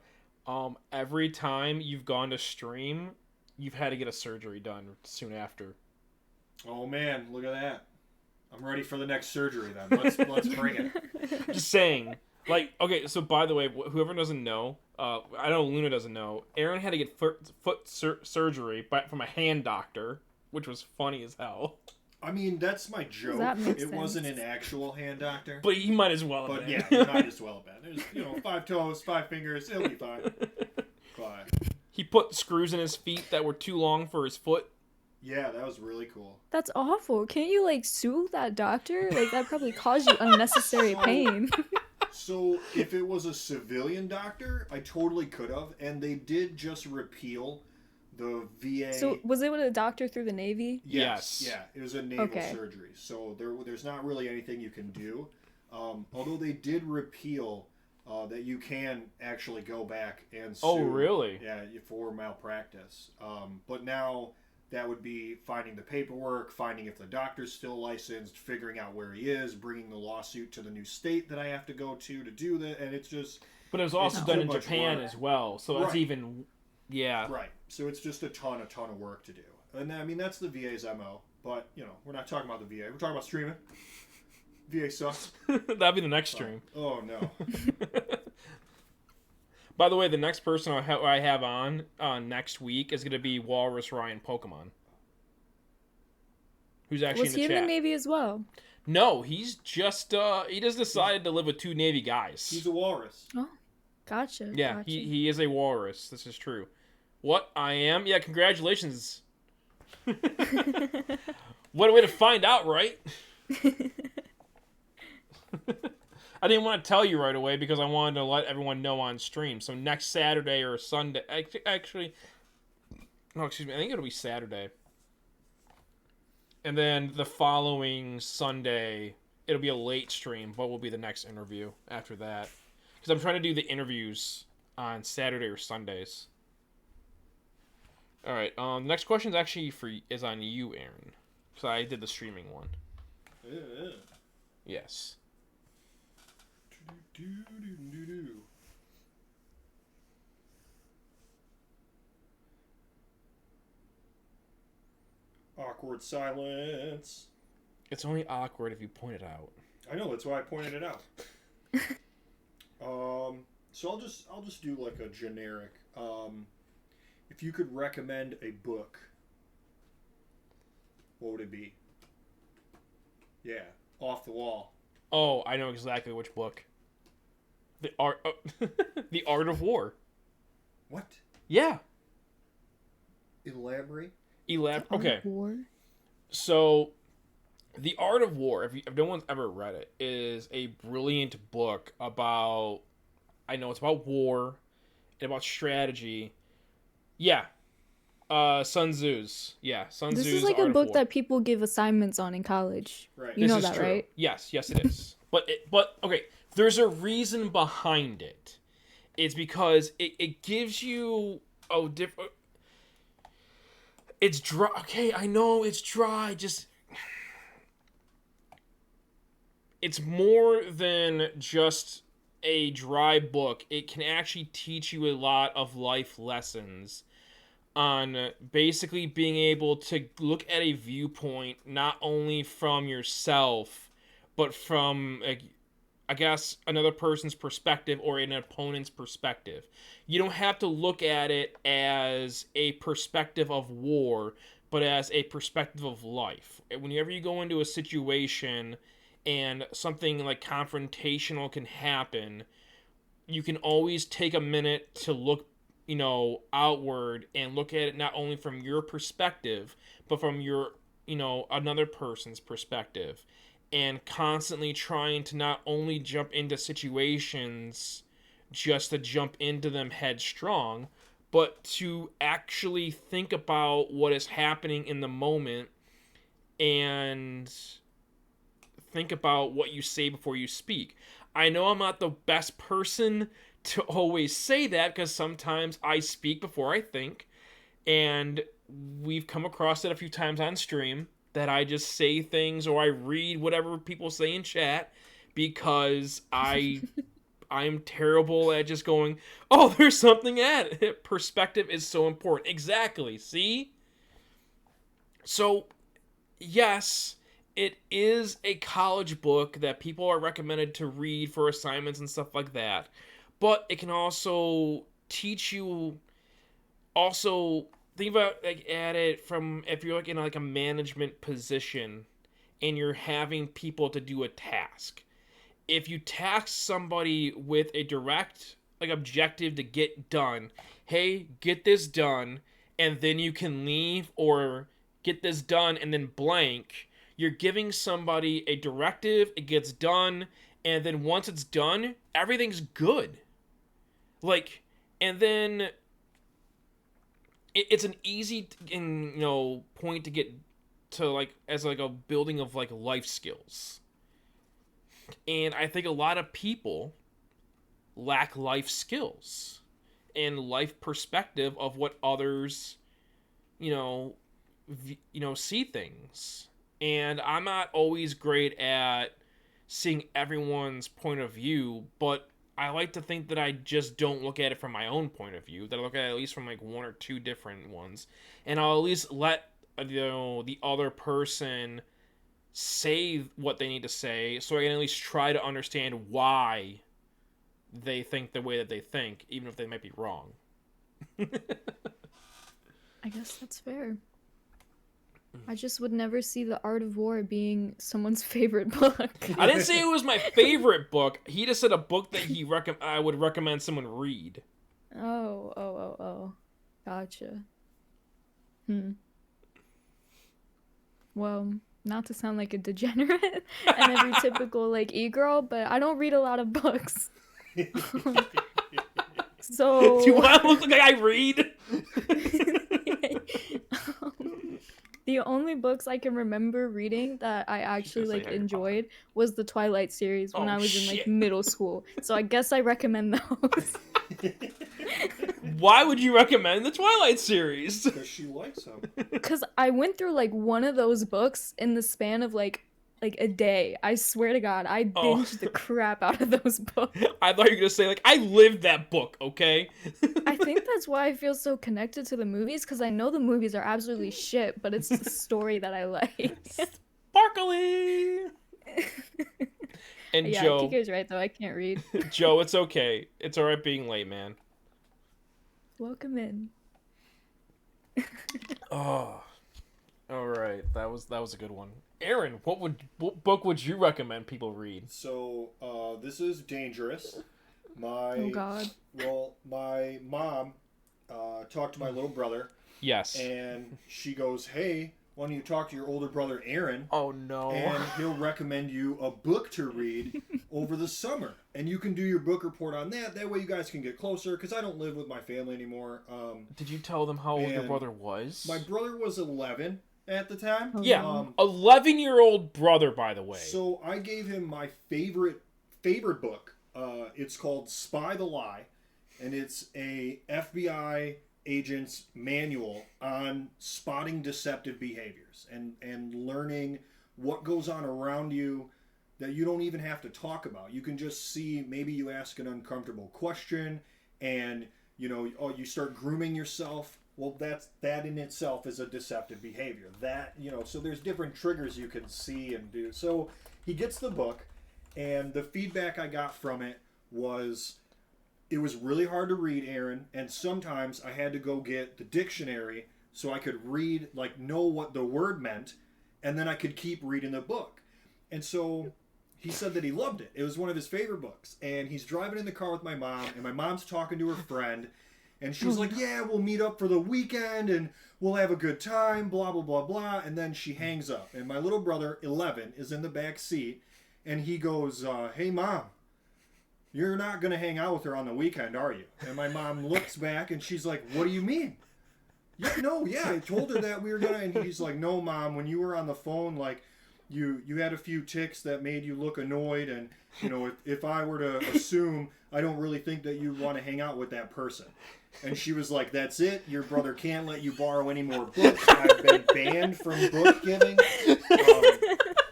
Every time you've gone to stream, you've had to get a surgery done soon after. Oh man, look at that. I'm ready for the next surgery then. Let's bring it. Just saying. Like, okay, so by the way, whoever doesn't know, I know Luna doesn't know, Aaron had to get foot surgery from a hand doctor, which was funny as hell. I mean, that's my joke. That makes It wasn't sense. an actual hand doctor. But he might as well have But been. yeah, you might as well have been. There's 5 toes, 5 fingers. It'll be fine. Fine. He put screws in his feet that were too long for his foot. Yeah, that was really cool. That's awful. Can't you like sue that doctor? Like that probably caused you unnecessary pain. So if it was a civilian doctor, I totally could have, and they did just repeal the VA. So was it with a doctor through the Navy? Yes. Yeah, it was a naval Okay. surgery. So there's not really anything you can do. Although they did repeal that you can actually go back and sue. Oh, really? Yeah, for malpractice. But now that would be finding the paperwork, finding if the doctor's still licensed, figuring out where he is, bringing the lawsuit to the new state that I have to go to do that, and it's just But it was also It's done too in much Japan work. as well, so that's Right. even... Yeah. right. So it's just a ton of work to do, and I mean that's the VA's MO. But we're not talking about the VA. We're talking about streaming. VA sucks. That'd be the next stream. Oh no. By the way, the next person I have on next week is going to be Walrus Ryan Pokemon. Who's actually Was in he the in chat. the Navy as well? No, he's just he just decided to live with 2 Navy guys. He's a walrus. Gotcha. Yeah, gotcha. he is a walrus. This is true. What I am? Yeah, congratulations. What a way to find out, right? I didn't want to tell you right away because I wanted to let everyone know on stream. So next Saturday or Sunday, actually, no, excuse me, I think it'll be Saturday. And then the following Sunday, it'll be a late stream. What will be the next interview after that? Because I'm trying to do the interviews on Saturday or Sundays. All right. Next question is actually is on you, Aaron. So I did the streaming one. Yeah. Yes. Awkward silence. It's only awkward if you point it out. I know, that's why I pointed it out. So I'll just do like a generic. If you could recommend a book, what would it be? Yeah, off the wall. Oh, I know exactly which book. The art, The Art of War. What? Yeah. Elaborate. Okay. War? So, The Art of War, if no one's ever read it, is a brilliant book about. I know it's about war and about strategy. Yeah. Sun Tzu's. Yeah, Sun Tzu's. This is like Art a of book War. that people give assignments on in college. Right. You know This is that, true. right? Yes, it is. But okay, there's a reason behind it. It's because it gives you different. It's dry. Okay, I know it's dry. Just it's more than just a dry book. It can actually teach you a lot of life lessons on basically being able to look at a viewpoint not only from yourself but from I guess another person's perspective or an opponent's perspective. You don't have to look at it as a perspective of war, but as a perspective of life. Whenever you go into a situation and something like confrontational can happen, you can always take a minute to look, outward and look at it not only from your perspective, but from your, another person's perspective. And constantly trying to not only jump into situations just to jump into them headstrong, but to actually think about what is happening in the moment and think about what you say before you speak. I know I'm not the best person to always say that because sometimes I speak before I think, and we've come across it a few times on stream that I just say things or I read whatever people say in chat because I'm terrible at just going, oh, there's something at it. Perspective is so important. Exactly. See? So, yes, it is a college book that people are recommended to read for assignments and stuff like that. But it can also teach you think about at it from if you're in a management position and you're having people to do a task. If you task somebody with a direct objective to get done, hey, get this done, and then you can leave, or get this done and then blank. You're giving somebody a directive, it gets done, and then once it's done, everything's good. And then it's an easy point to get to as a building of life skills. And I think a lot of people lack life skills and life perspective of what others see things. And I'm not always great at seeing everyone's point of view, but I like to think that I just don't look at it from my own point of view, that I look at least from one or two different ones, and I'll at least let the other person say what they need to say, so I can at least try to understand why they think the way that they think, even if they might be wrong. I guess that's fair. I just would never see The Art of War being someone's favorite book. I didn't say it was my favorite book. He just said a book that I would recommend someone read. Oh. Gotcha. Well, not to sound like a degenerate and every typical e-girl, but I don't read a lot of books. So... Do you want to look like I read? The only books I can remember reading that I actually enjoyed was the Twilight series when I was in middle school. So I guess I recommend those. Why would you recommend the Twilight series? Because she likes him. Because I went through like one of those books in the span of like a day. I swear to God, I Oh. binged the crap out of those books. I thought you were gonna say like I lived that book, okay? I think that's why I feel so connected to the movies, because I know the movies are absolutely shit, but it's the story that I like. Sparkly. And Yeah, Joe, TK's right though. I can't read. Joe, it's okay. It's alright being late, man. Welcome in. Oh, all right. That was a good one. Aaron, what book would you recommend people read? So, this is dangerous. Oh God. Well, my mom talked to my little brother, Yes. and she goes, "Hey, why don't you talk to your older brother Aaron, Oh no. and he'll recommend you a book to read over the summer, and you can do your book report on that. That way, you guys can get closer. Because I don't live with my family anymore. Did you tell them how old your and brother was? My brother was 11 at the time. Oh, Yeah, no. 11-year-old brother, by the way. So I gave him my favorite book. It's called Spy the Lie, and it's a FBI agent's manual on spotting deceptive behaviors and learning what goes on around you that you don't even have to talk about. You can just see, maybe you ask an uncomfortable question and you start grooming yourself. Well, that in itself is a deceptive behavior. So there's different triggers you can see and do. So he gets the book, and the feedback I got from it was it was really hard to read, Aaron, and sometimes I had to go get the dictionary so I could read, know what the word meant, and then I could keep reading the book. And so he said that he loved it. It was one of his favorite books. And he's driving in the car with my mom, and my mom's talking to her friend, and she's like, "Yeah, we'll meet up for the weekend, and we'll have a good time, blah, blah, blah, blah." And then she hangs up. And my little brother, 11, is in the back seat, and he goes, "Hey, Mom, you're not going to hang out with her on the weekend, are you?" And my mom looks back, and she's like, "What do you mean?" Yeah, I told her that we were going to. And he's like, "No, Mom, when you were on the phone, you had a few tics that made you look annoyed, and, if I were to assume, I don't really think that you want to hang out with that person." And she was like, "That's it. Your brother can't let you borrow any more books. I've been banned from book giving."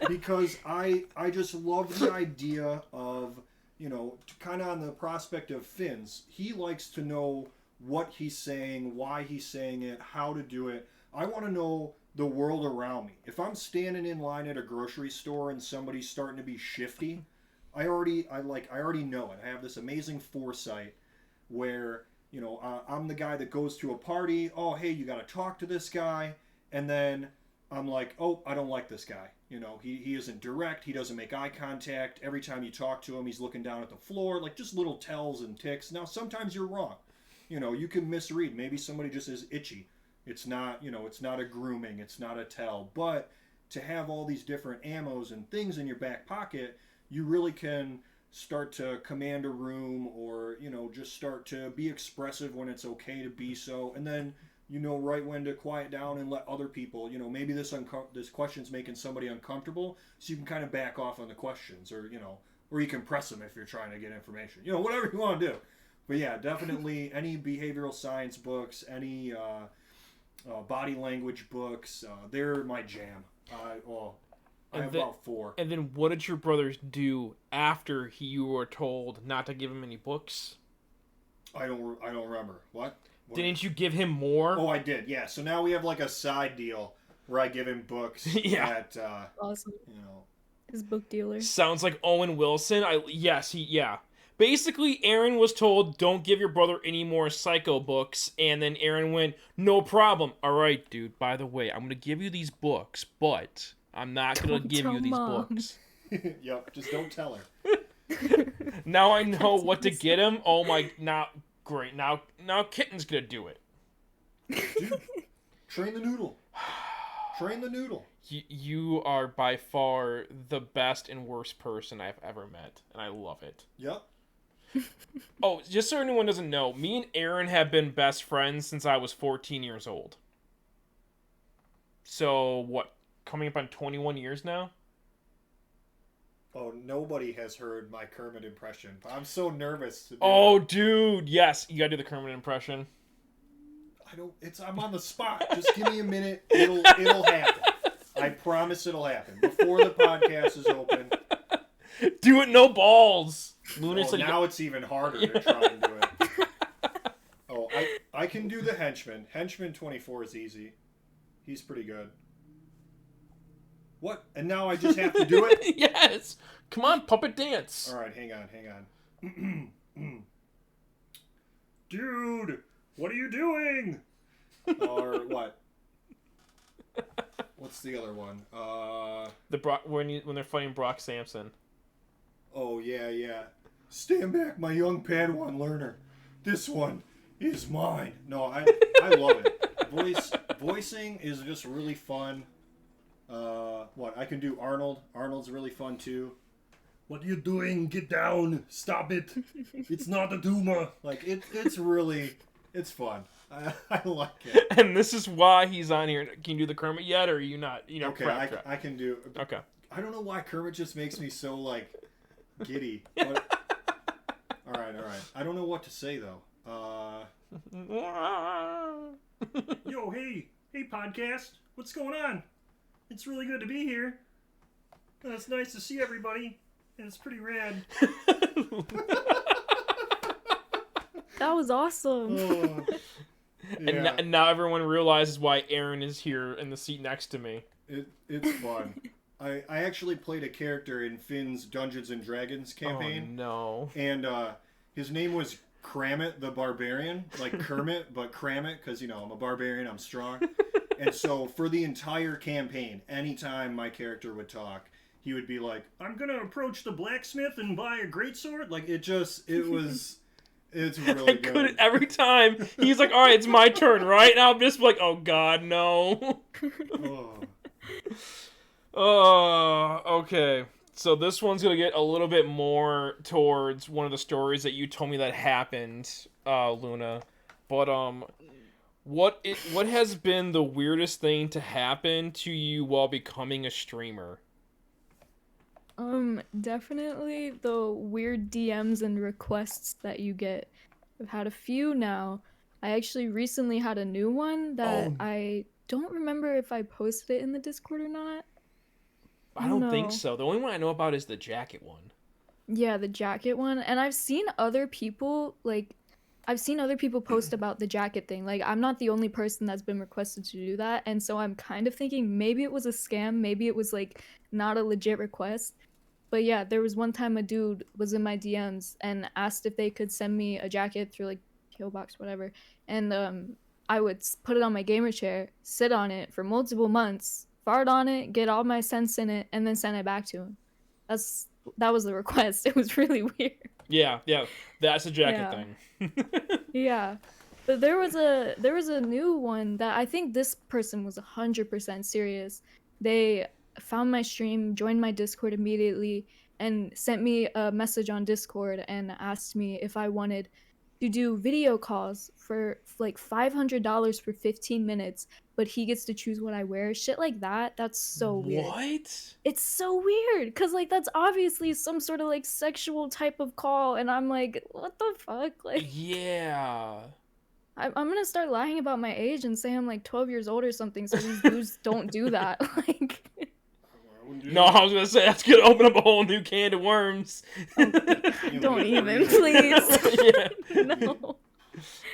Because I just love the idea of, kind of on the prospect of Finn's. He likes to know what he's saying, why he's saying it, how to do it. I want to know the world around me. If I'm standing in line at a grocery store and somebody's starting to be shifty, I already know it. I have this amazing foresight where, I'm the guy that goes to a party. "Oh, hey, you got to talk to this guy." And then I'm like, "Oh, I don't like this guy. He isn't direct. He doesn't make eye contact. Every time you talk to him, he's looking down at the floor." Just little tells and ticks. Now, sometimes you're wrong. You can misread. Maybe somebody just is itchy. It's not, it's not a grooming. It's not a tell. But to have all these different ammos and things in your back pocket, you really can start to command a room, or, just start to be expressive when it's okay to be so. And then right when to quiet down and let other people, maybe this question's making somebody uncomfortable, so you can kind of back off on the questions, or you can press them if you're trying to get information, whatever you want to do. But yeah, definitely any behavioral science books, any body language books, they're my jam. I have about 4. And then what did your brothers do after you were told not to give him any books? I don't remember. What? Didn't you give him more? Oh, I did. Yeah. So now we have a side deal where I give him books. Yeah. At, Awesome. His book dealer. Sounds like Owen Wilson. Yeah. Basically, Aaron was told, "Don't give your brother any more Psycho books," and then Aaron went, "No problem. All right, dude. By the way, I'm gonna give you these books, but I'm not gonna give you these books." Yep. Just don't tell her. Now I know what to get him. Oh my! Now, great. Now Kitten's gonna do it. Dude, train the noodle. Train the noodle. You are by far the best and worst person I've ever met, and I love it. Yep. Oh, just so anyone doesn't know, me and Aaron have been best friends since I was 14 years old. So, what, coming up on 21 years now? Oh, nobody has heard my Kermit impression. I'm so nervous to do Oh, it. dude, yes, you gotta do the Kermit impression. I'm on the spot. Just give me a minute. It'll happen. I promise it'll happen. Before the podcast is open. Do it, no balls. Luna Oh, said now it's even harder to try and do it. Oh, I can do the henchman. Henchman 24 is easy. He's pretty good. What? And now I just have to do it? Yes. Come on, puppet dance. All right, hang on. Dude, what are you doing? Or what? What's the other one? When they're fighting Brock Sampson. Oh, yeah. Stand back, my young Padawan learner. This one is mine. No, I love it. Voicing is just really fun. I can do Arnold. Arnold's really fun, too. What are you doing? Get down. Stop it. It's not a tumor. Like, it's fun. I like it. And this is why he's on here. Can you do the Kermit yet, or are you not? Okay, I can do. Okay. I don't know why Kermit just makes me so, like, giddy. But... All right. I don't know what to say, though. Yo, hey, podcast. What's going on? It's really good to be here. It's nice to see everybody. And it's pretty rad. That was awesome. Oh, yeah. And now everyone realizes why Aaron is here in the seat next to me. It's fun. I actually played a character in Finn's Dungeons and Dragons campaign. Oh, no. And his name was Kramit the Barbarian. Like Kermit, but Kramit, because, I'm a barbarian, I'm strong. And so for the entire campaign, anytime my character would talk, he would be like, I'm going to approach the blacksmith and buy a greatsword. Like, it's really good. Every time he's like, all right, it's my turn, right? And I'll just be like, oh, God, no. Okay. So this one's going to get a little bit more towards one of the stories that you told me that happened, Luna. But, what has been the weirdest thing to happen to you while becoming a streamer? Definitely the weird DMs and requests that you get. I've had a few now. I actually recently had a new one that I don't remember if I posted it in the Discord or not. I don't think so. The only one I know about is the jacket one. Yeah, the jacket one. And I've seen other people post about the jacket thing. Like, I'm not the only person that's been requested to do that. And so I'm kind of thinking maybe it was a scam. Maybe it was, like, not a legit request. But yeah, there was one time a dude was in my DMs and asked if they could send me a jacket through, like, PO box, whatever. And I would put it on my gamer chair, sit on it for multiple months, fart on it, get all my scents in it, and then send it back to him. That was the request. It was really weird. Yeah, that's a jacket thing. Yeah, but there was a new one that I think this person was 100% serious. They found my stream, joined my Discord immediately, and sent me a message on Discord and asked me if I wanted to do video calls for like $500 for 15 minutes, but he gets to choose what I wear. Shit like that. That's so weird. What? It's so weird because like that's obviously some sort of like sexual type of call, and I'm like, what the fuck? Like, yeah. I'm gonna start lying about my age and say I'm like 12 years old or something, so these dudes don't do that. Like. No, I was gonna say that's gonna open up a whole new can of worms. Don't even, please. Yeah. No.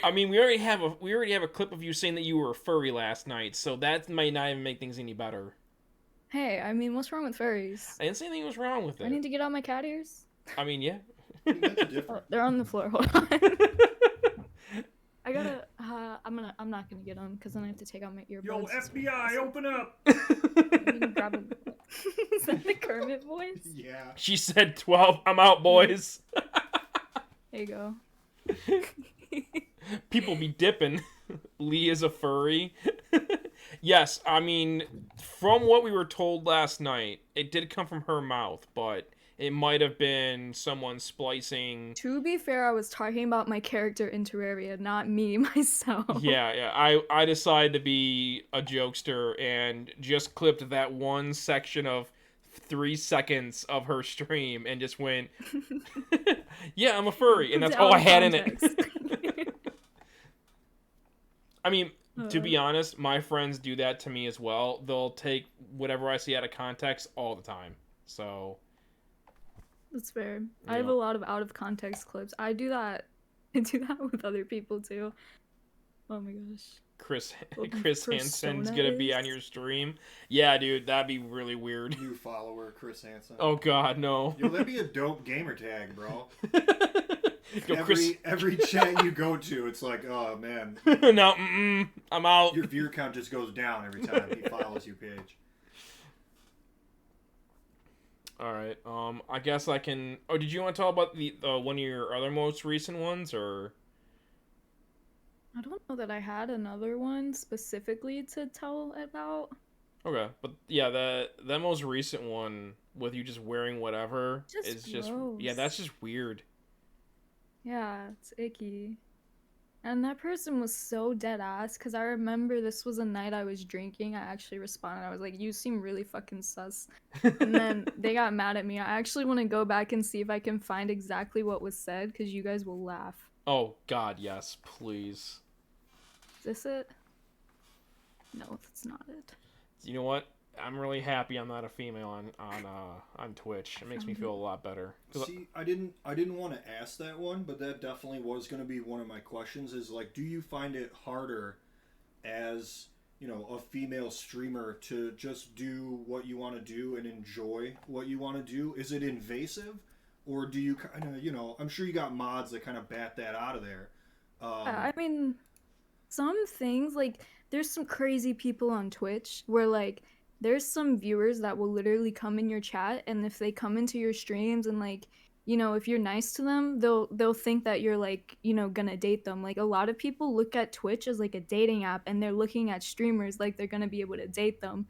I mean, we already have a clip of you saying that you were a furry last night, so that might not even make things any better. Hey, I mean, what's wrong with furries? I didn't say anything was wrong with it. I need to get out my cat ears. I mean, yeah. That's Oh, different. they're on the floor. Hold on. I gotta. I'm not gonna get them because then I have to take out my earbuds. Yo, FBI, open up! You can grab them. Is that the Kermit voice? Yeah. She said 12. I'm out, boys. There you go. People be dipping. Lee is a furry. Yes, I mean, from what we were told last night, it did come from her mouth, but it might have been someone splicing. To be fair, I was talking about my character in Terraria, not me myself. Yeah. I decided to be a jokester and just clipped that one section of 3 seconds of her stream and just went, yeah, I'm a furry, and that's all I had in it. I mean, to be honest, my friends do that to me as well. They'll take whatever I see out of context all the time. So That's fair. I have a lot of out of context clips. I do that. I do that with other people too. Oh my gosh. Chris Hansen's gonna be on your stream. Yeah, dude, that'd be really weird. New follower, Chris Hansen. Oh God, no. Yo, that'd be a dope gamer tag, bro. Yo, every chat you go to, it's like, oh man. No, I'm out. Your viewer count just goes down every time he follows your page. All right. I guess I can. Oh, did you want to talk about the one of your other most recent ones, or? I don't know that I had another one specifically to tell about. Okay, but yeah, that most recent one with you just wearing whatever is just that's just weird. Yeah, it's icky. And that person was so dead ass, because I remember this was a night I was drinking. I actually responded. I was like, you seem really fucking sus. And then they got mad at me. I actually want to go back and see if I can find exactly what was said, because you guys will laugh. Oh God, yes, please. Is this it? No, that's not it. You know what? I'm really happy I'm not a female on Twitch. It makes me feel a lot better. See, I didn't want to ask that one, but that definitely was going to be one of my questions. Is like, do you find it harder as, you know, a female streamer to just do what you want to do and enjoy what you want to do? Is it invasive, or do you kind of, you know, I'm sure you got mods that kind of bat that out of there. I mean, some things, like, there's some crazy people on Twitch where, like, there's some viewers that will literally come in your chat, and if they come into your streams and, like, you know, if you're nice to them, they'll think that you're, like, you know, gonna date them. Like, a lot of people look at Twitch as like a dating app, and they're looking at streamers like they're gonna be able to date them.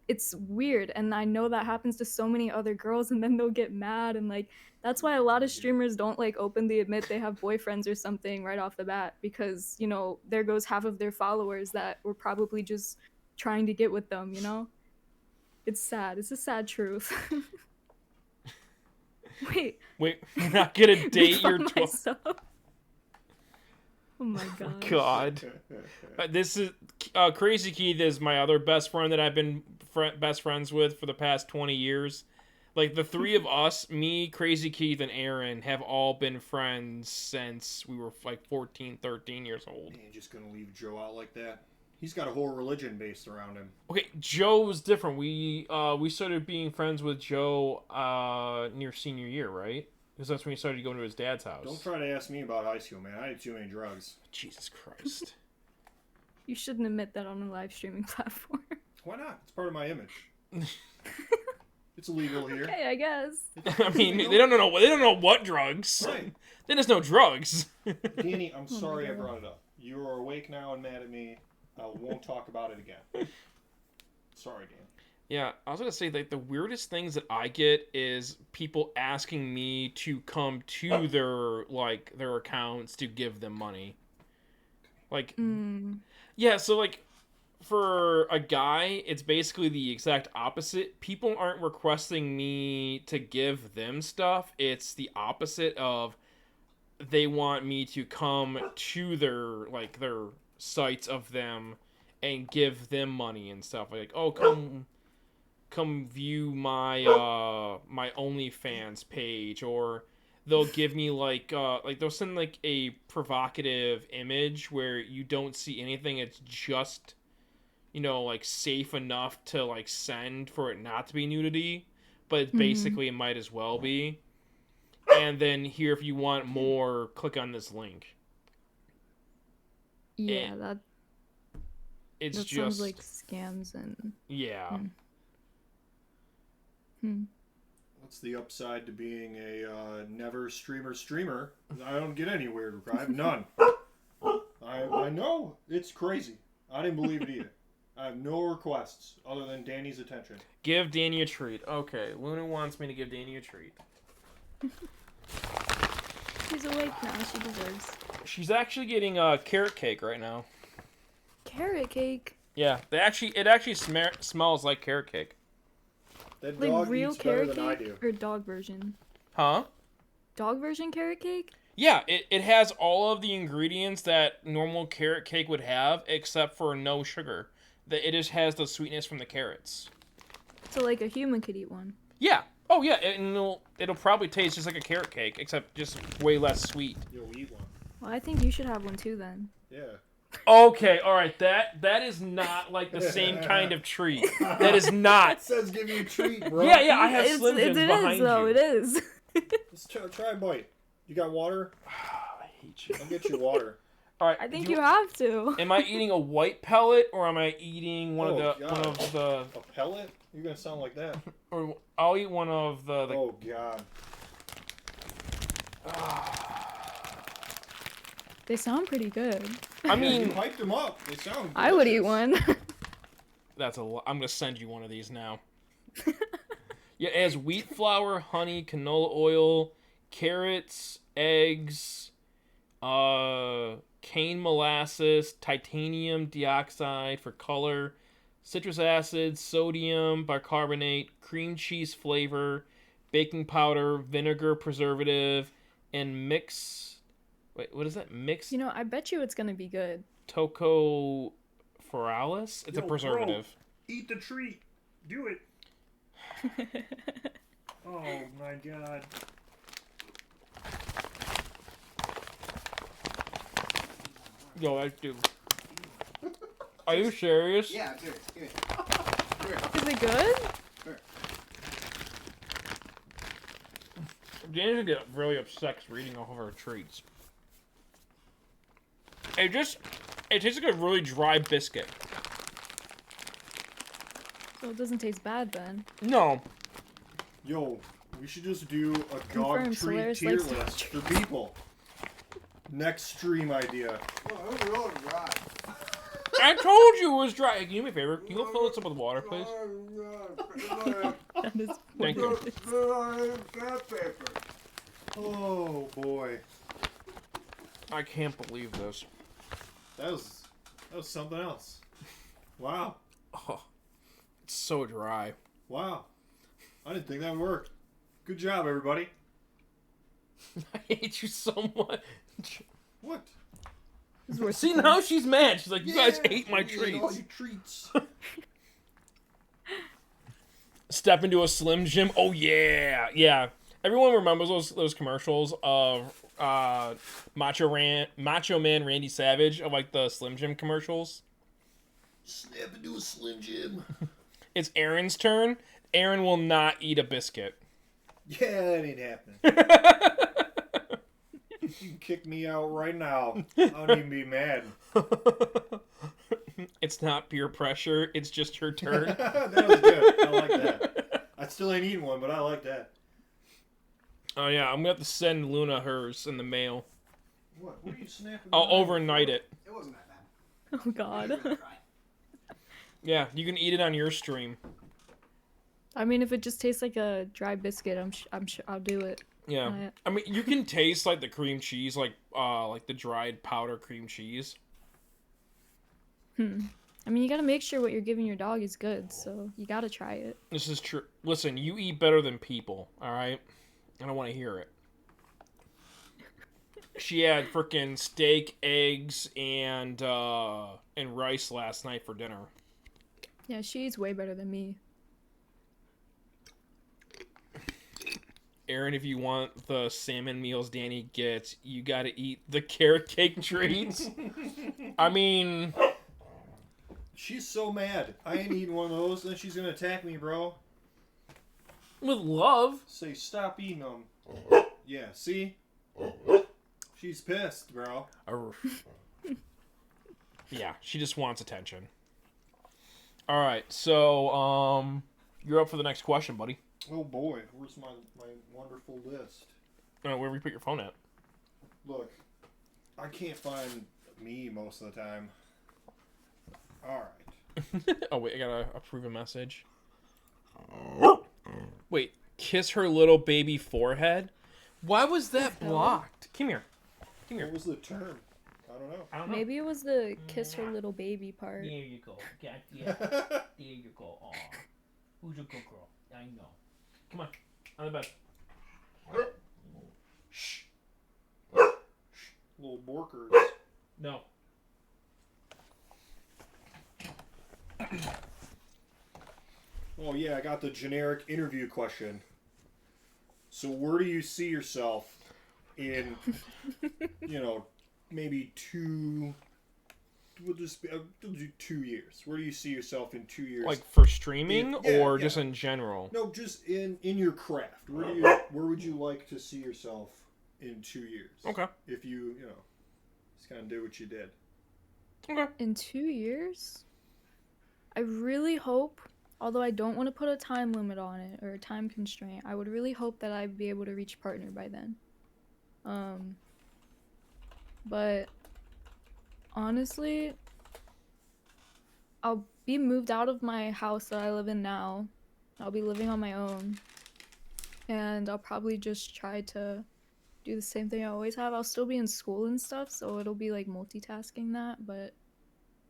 It's weird, and I know that happens to so many other girls, and then they'll get mad, and like that's why a lot of streamers don't like openly admit they have boyfriends or something right off the bat, because, you know, there goes half of their followers that were probably just trying to get with them, you know? It's sad. It's a sad truth. Wait, you're not gonna date your Oh my god. God. This is Crazy Keith is my other best friend that I've been best friends with for the past 20 years. Like, the three of us, me, Crazy Keith, and Aaron, have all been friends since we were like 14, 13 years old. You're just gonna leave Joe out like that? He's got a whole religion based around him. Okay, Joe was different. We started being friends with Joe near senior year, right? Because that's when he started going to his dad's house. Don't try to ask me about high school, man. I had too many drugs. Jesus Christ. You shouldn't admit that on a live streaming platform. Why not? It's part of my image. It's illegal here. Okay, I guess. I mean, they don't know what drugs. Right. They just know drugs. Danny, I'm sorry I brought it up. You are awake now and mad at me. I won't talk about it again. Sorry, Dan. Yeah, I was gonna say, like, the weirdest things that I get is people asking me to come to their accounts to give them money. Like, yeah, so like, for a guy, it's basically the exact opposite. People aren't requesting me to give them stuff. It's the opposite of they want me to come to their sites of them and give them money and stuff. Like, oh, come view my my OnlyFans page, or they'll give me like they'll send like a provocative image where you don't see anything. It's just, you know, like safe enough to like send for it not to be nudity, but basically it might as well be. And then here, if you want more, click on this link. Yeah, that just sounds like scams and yeah. What's the upside to being a never streamer? I don't get any weird. I have none. I know it's crazy. I didn't believe it either. I have no requests other than Danny's attention. Give Danny a treat. Okay, Luna wants me to give Danny a treat. She's awake now. She deserves. She's actually getting carrot cake right now. Carrot cake? Yeah, it actually smells like carrot cake. That Like dog real eats better carrot than I cake do. or dog version? Huh? Dog version carrot cake? Yeah, it has all of the ingredients that normal carrot cake would have, except for no sugar. It just has the sweetness from the carrots. So like a human could eat one. Yeah. Oh yeah, and it'll probably taste just like a carrot cake, except just way less sweet. You'll eat one. Well, I think you should have one too then. Yeah. Okay, all right. That is not like the same kind of treat. That is not. It says give you a treat, bro. Yeah, I have Slim Jims it behind is though. you. It is. Let's try a bite. You got water? I hate you. I'll get you water. All right. I think you have to. Am I eating a white pellet or am I eating one Oh, of the? A pellet? You're gonna sound like that. Or I'll eat one of the. Oh God. They sound pretty good. I You mean, hyped them up. They sound. I would eat delicious. one. that's a lot. I'm gonna send you one of these now. Yeah, it has wheat flour, honey, canola oil, carrots, eggs, cane molasses, titanium dioxide for color, citrus acid, sodium bicarbonate, cream cheese flavor, baking powder, vinegar preservative, and mix. Wait, what is that? Mixed You know, I bet you it's gonna be good. tocopherolis? It's a Yo, preservative. Bro, eat the treat. Do it. Oh my God. Yo, I do. Are you serious? Yeah, I'm serious. Give it. Come here. Is it good? Come here. Danny's gonna get really upset 'cause we're eating all of our treats. It tastes like a really dry biscuit. So it doesn't taste bad then. No. Yo, we should just do a dog Confirmed, treat Solaris tier likes dog list for people. Next stream idea. Oh, that was really dry. I told you it was dry. Can you do me a favor? Can you go fill this up with water, please? That is Thank you. Oh boy, I can't believe this. that was something else. Wow, Oh, it's so dry. wow. I didn't think that would work. Good job, everybody. I hate you so much. What? It's worth See, the now she's mad. She's like, you guys Yeah, ate my you ate all treats. your treats. Step into a Slim Jim. Oh yeah, yeah. Everyone remembers those commercials of Macho Man Randy Savage of like the Slim Jim commercials. Snap into a Slim Jim. It's Aaron's turn. Aaron will not eat a biscuit. Yeah, that ain't happening. You can kick me out right now. I don't even be mad. It's not peer pressure. It's just her turn. That was good. I like that. I still ain't eating one, but I like that. Oh yeah, I'm gonna have to send Luna hers in the mail. What are you snapping? I'll behind overnight for? it. It wasn't that bad. Oh It was god. really dry. Yeah, you can eat it on your stream. I mean, if it just tastes like a dry biscuit, I'm sure I'll do it. Yeah, I mean you can taste like the cream cheese, like the dried powder cream cheese. I mean, you gotta make sure what you're giving your dog is good, so you gotta try it. This is true. Listen, you eat better than people. All right, I don't want to hear it. She had freaking steak, eggs, and rice last night for dinner. Yeah, she eats way better than me. Aaron, if you want the salmon meals Danny gets, you gotta eat the carrot cake treats. I mean, She's so mad. I ain't eating one of those. Then she's gonna attack me, bro. with love. Say stop eating them. Yeah, see? She's pissed, bro. Yeah, she just wants attention. All right, so you're up for the next question, buddy. Oh boy, where's my wonderful list? Where we put your phone at? Look, I can't find me most of the time. Alright. Oh wait, I gotta approve a message. Wait, kiss her little baby forehead. Why was that blocked? Come here. Come What here. was the term? I don't know. I don't know. Maybe it was the kiss her little baby part. There you go. Yeah. There you go. Aw. Who's a good girl? I know. Come on. On the bed. Shh. Little Borkers. No. Oh yeah, I got the generic interview question. So where do you see yourself in, maybe we'll do 2 years. Where do you see yourself in 2 years? Like for streaming or yeah. just in general? No, just in your craft. Where would you like to see yourself in 2 years? Okay. If you just kind of did what you did. Okay. In 2 years? I really hope, although I don't want to put a time limit on it or a time constraint, I would really hope that I'd be able to reach partner by then. But honestly, I'll be moved out of my house that I live in now. I'll be living on my own. And I'll probably just try to do the same thing I always have. I'll still be in school and stuff, so it'll be like multitasking that, but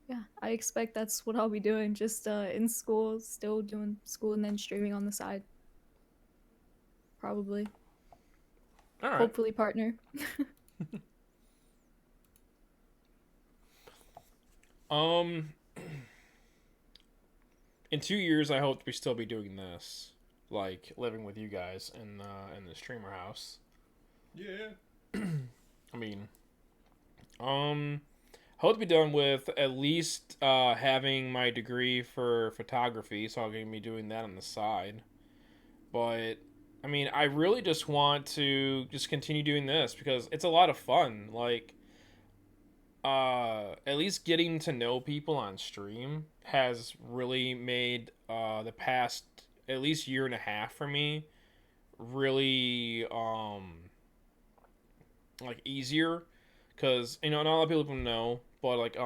yeah, I expect that's what I'll be doing, just in school, still doing school and then streaming on the side. Probably. All right. Hopefully partner. In 2 years, I hope to still be doing this, like living with you guys in the streamer house. Yeah. I mean, hope to be done with at least having my degree for photography, so I'm gonna be doing that on the side. But I mean, I really just want to just continue doing this because it's a lot of fun. Like, at least getting to know people on stream has really made the past at least year and a half for me really like easier, because not a lot of people know, but like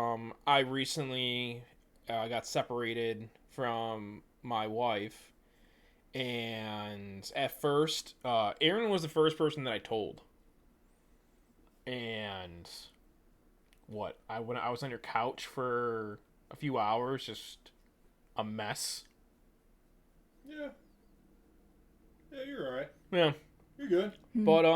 I recently got separated from my wife, and at first Aaron was the first person that I told. And when I was on your couch for a few hours, just a mess. Yeah. Yeah, you're alright. Yeah. You're good. But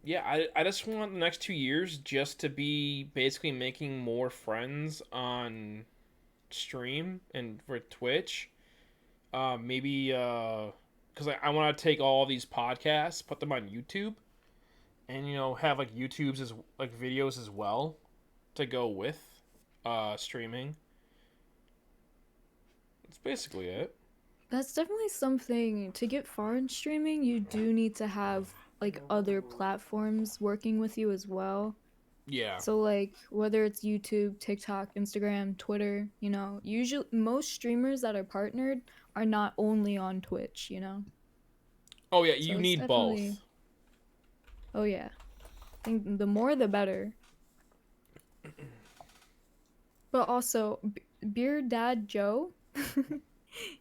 yeah, I just want the next 2 years just to be basically making more friends on stream and for Twitch. Maybe because I want to take all these podcasts, put them on YouTube, and have like YouTube's as like videos as well to go with streaming. That's basically it. That's definitely something. To get far in streaming, you do need to have like other platforms working with you as well. Yeah. So like whether it's YouTube, TikTok, Instagram, Twitter, usually most streamers that are partnered are not only on Twitch, Oh yeah, So you it's need definitely- both. Oh yeah. I think the more the better. But also, Beer Dad Joe,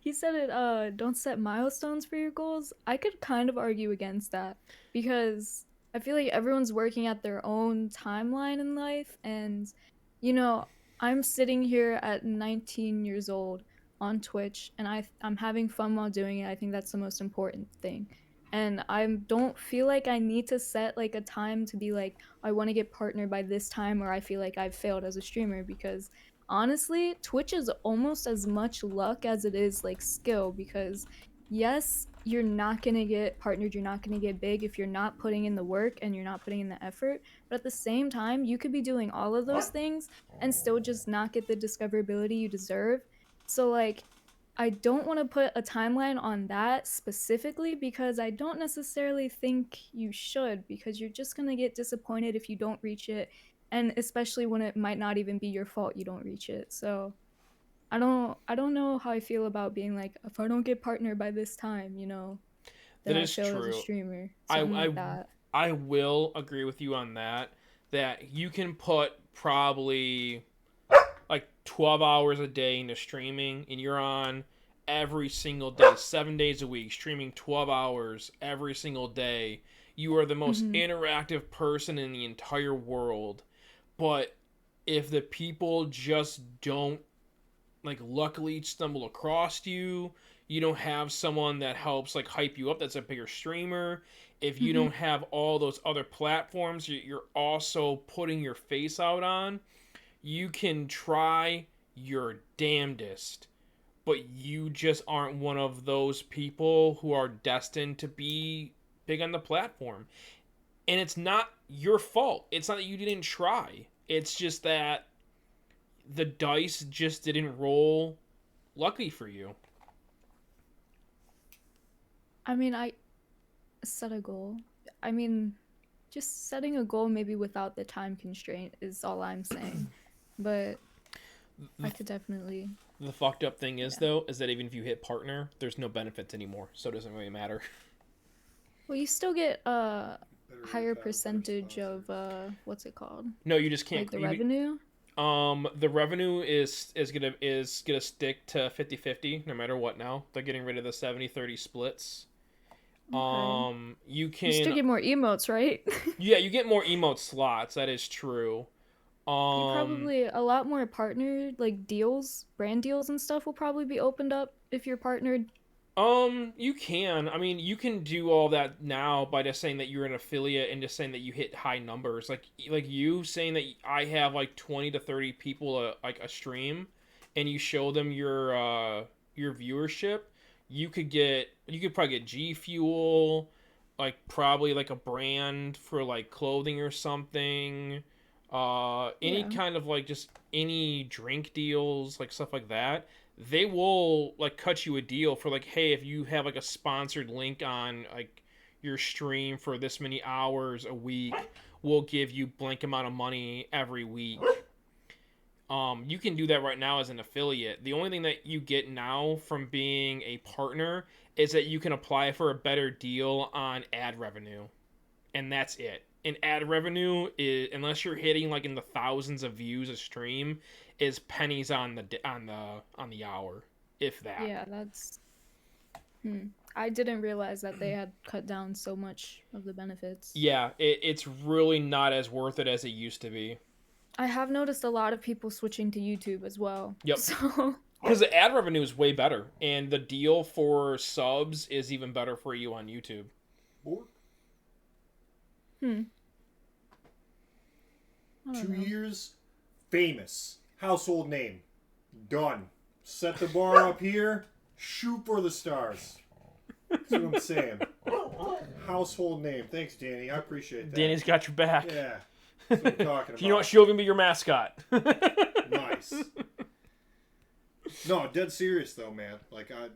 he said it, don't set milestones for your goals. I could kind of argue against that because I feel like everyone's working at their own timeline in life, and I'm sitting here at 19 years old on Twitch, and I'm having fun while doing it. I think that's the most important thing. And I don't feel like I need to set like a time to be like, I want to get partnered by this time, or I feel like I've failed as a streamer, because honestly, Twitch is almost as much luck as it is like skill, because yes, you're not going to get partnered, you're not going to get big if you're not putting in the work and you're not putting in the effort, but at the same time, you could be doing all of those things and still just not get the discoverability you deserve. So like, I don't want to put a timeline on that specifically, because I don't necessarily think you should, because you're just going to get disappointed if you don't reach it, and especially when it might not even be your fault you don't reach it. So I don't know how I feel about being like, if I don't get partnered by this time, then That I is failed true. as a streamer. I Something like that. I will agree with you on that. That you can put probably like 12 hours a day into streaming, and you're on every single day, 7 days a week, streaming 12 hours every single day. You are the most interactive person in the entire world. But if the people just don't, like, luckily stumble across you, you don't have someone that helps like hype you up that's a bigger streamer, if you Mm-hmm. don't have all those other platforms you're also putting your face out on, you can try your damnedest, but you just aren't one of those people who are destined to be big on the platform. And it's not your fault. It's not that you didn't try. It's just that the dice just didn't roll lucky for you. I mean, I set a goal. I mean, just setting a goal maybe without the time constraint is all I'm saying. But I could definitely. The fucked up thing is, though, is that even if you hit partner, there's no benefits anymore, so it doesn't really matter. Well, you still get a Better higher fast, percentage better of what's it called? No, you just can't. Like the you- revenue? The revenue is gonna stick to 50-50 no matter what now. They're getting rid of the 70-30 splits. Okay. You can You still get more emotes, right? yeah, you get more emote slots, that is true. You probably a lot more partner like deals, brand deals and stuff will probably be opened up if you're partnered. You can. I mean, you can do all that now by just saying that you're an affiliate and just saying that you hit high numbers. Like you saying that I have like 20 to 30 people like a stream, and you show them your viewership. You could probably get G Fuel, like probably like a brand for like clothing or something. Any Yeah. kind of like just any drink deals, like stuff like that. They will like cut you a deal for like, hey, if you have like a sponsored link on like your stream for this many hours a week, we'll give you blank amount of money every week. You can do that right now as an affiliate. The only thing that you get now from being a partner is that you can apply for a better deal on ad revenue, and that's it. And ad revenue is, unless you're hitting like in the thousands of views a stream, is pennies on the hour, if that. Yeah, that's I didn't realize that they had cut down so much of the benefits. Yeah, it's really not as worth it as it used to be. I have noticed a lot of people switching to YouTube as well. Yep. So Because the ad revenue is way better, and the deal for subs is even better for you on YouTube. Bork. I don't 2 know. years, famous, household name, done. Set the bar up here, shoot for the stars. That's what I'm saying. Household name. Thanks, Danny. I appreciate that. Danny's got your back. Yeah, that's what I'm talking about. You know what? She'll even be your mascot. Nice. No, dead serious though, man. Like I'm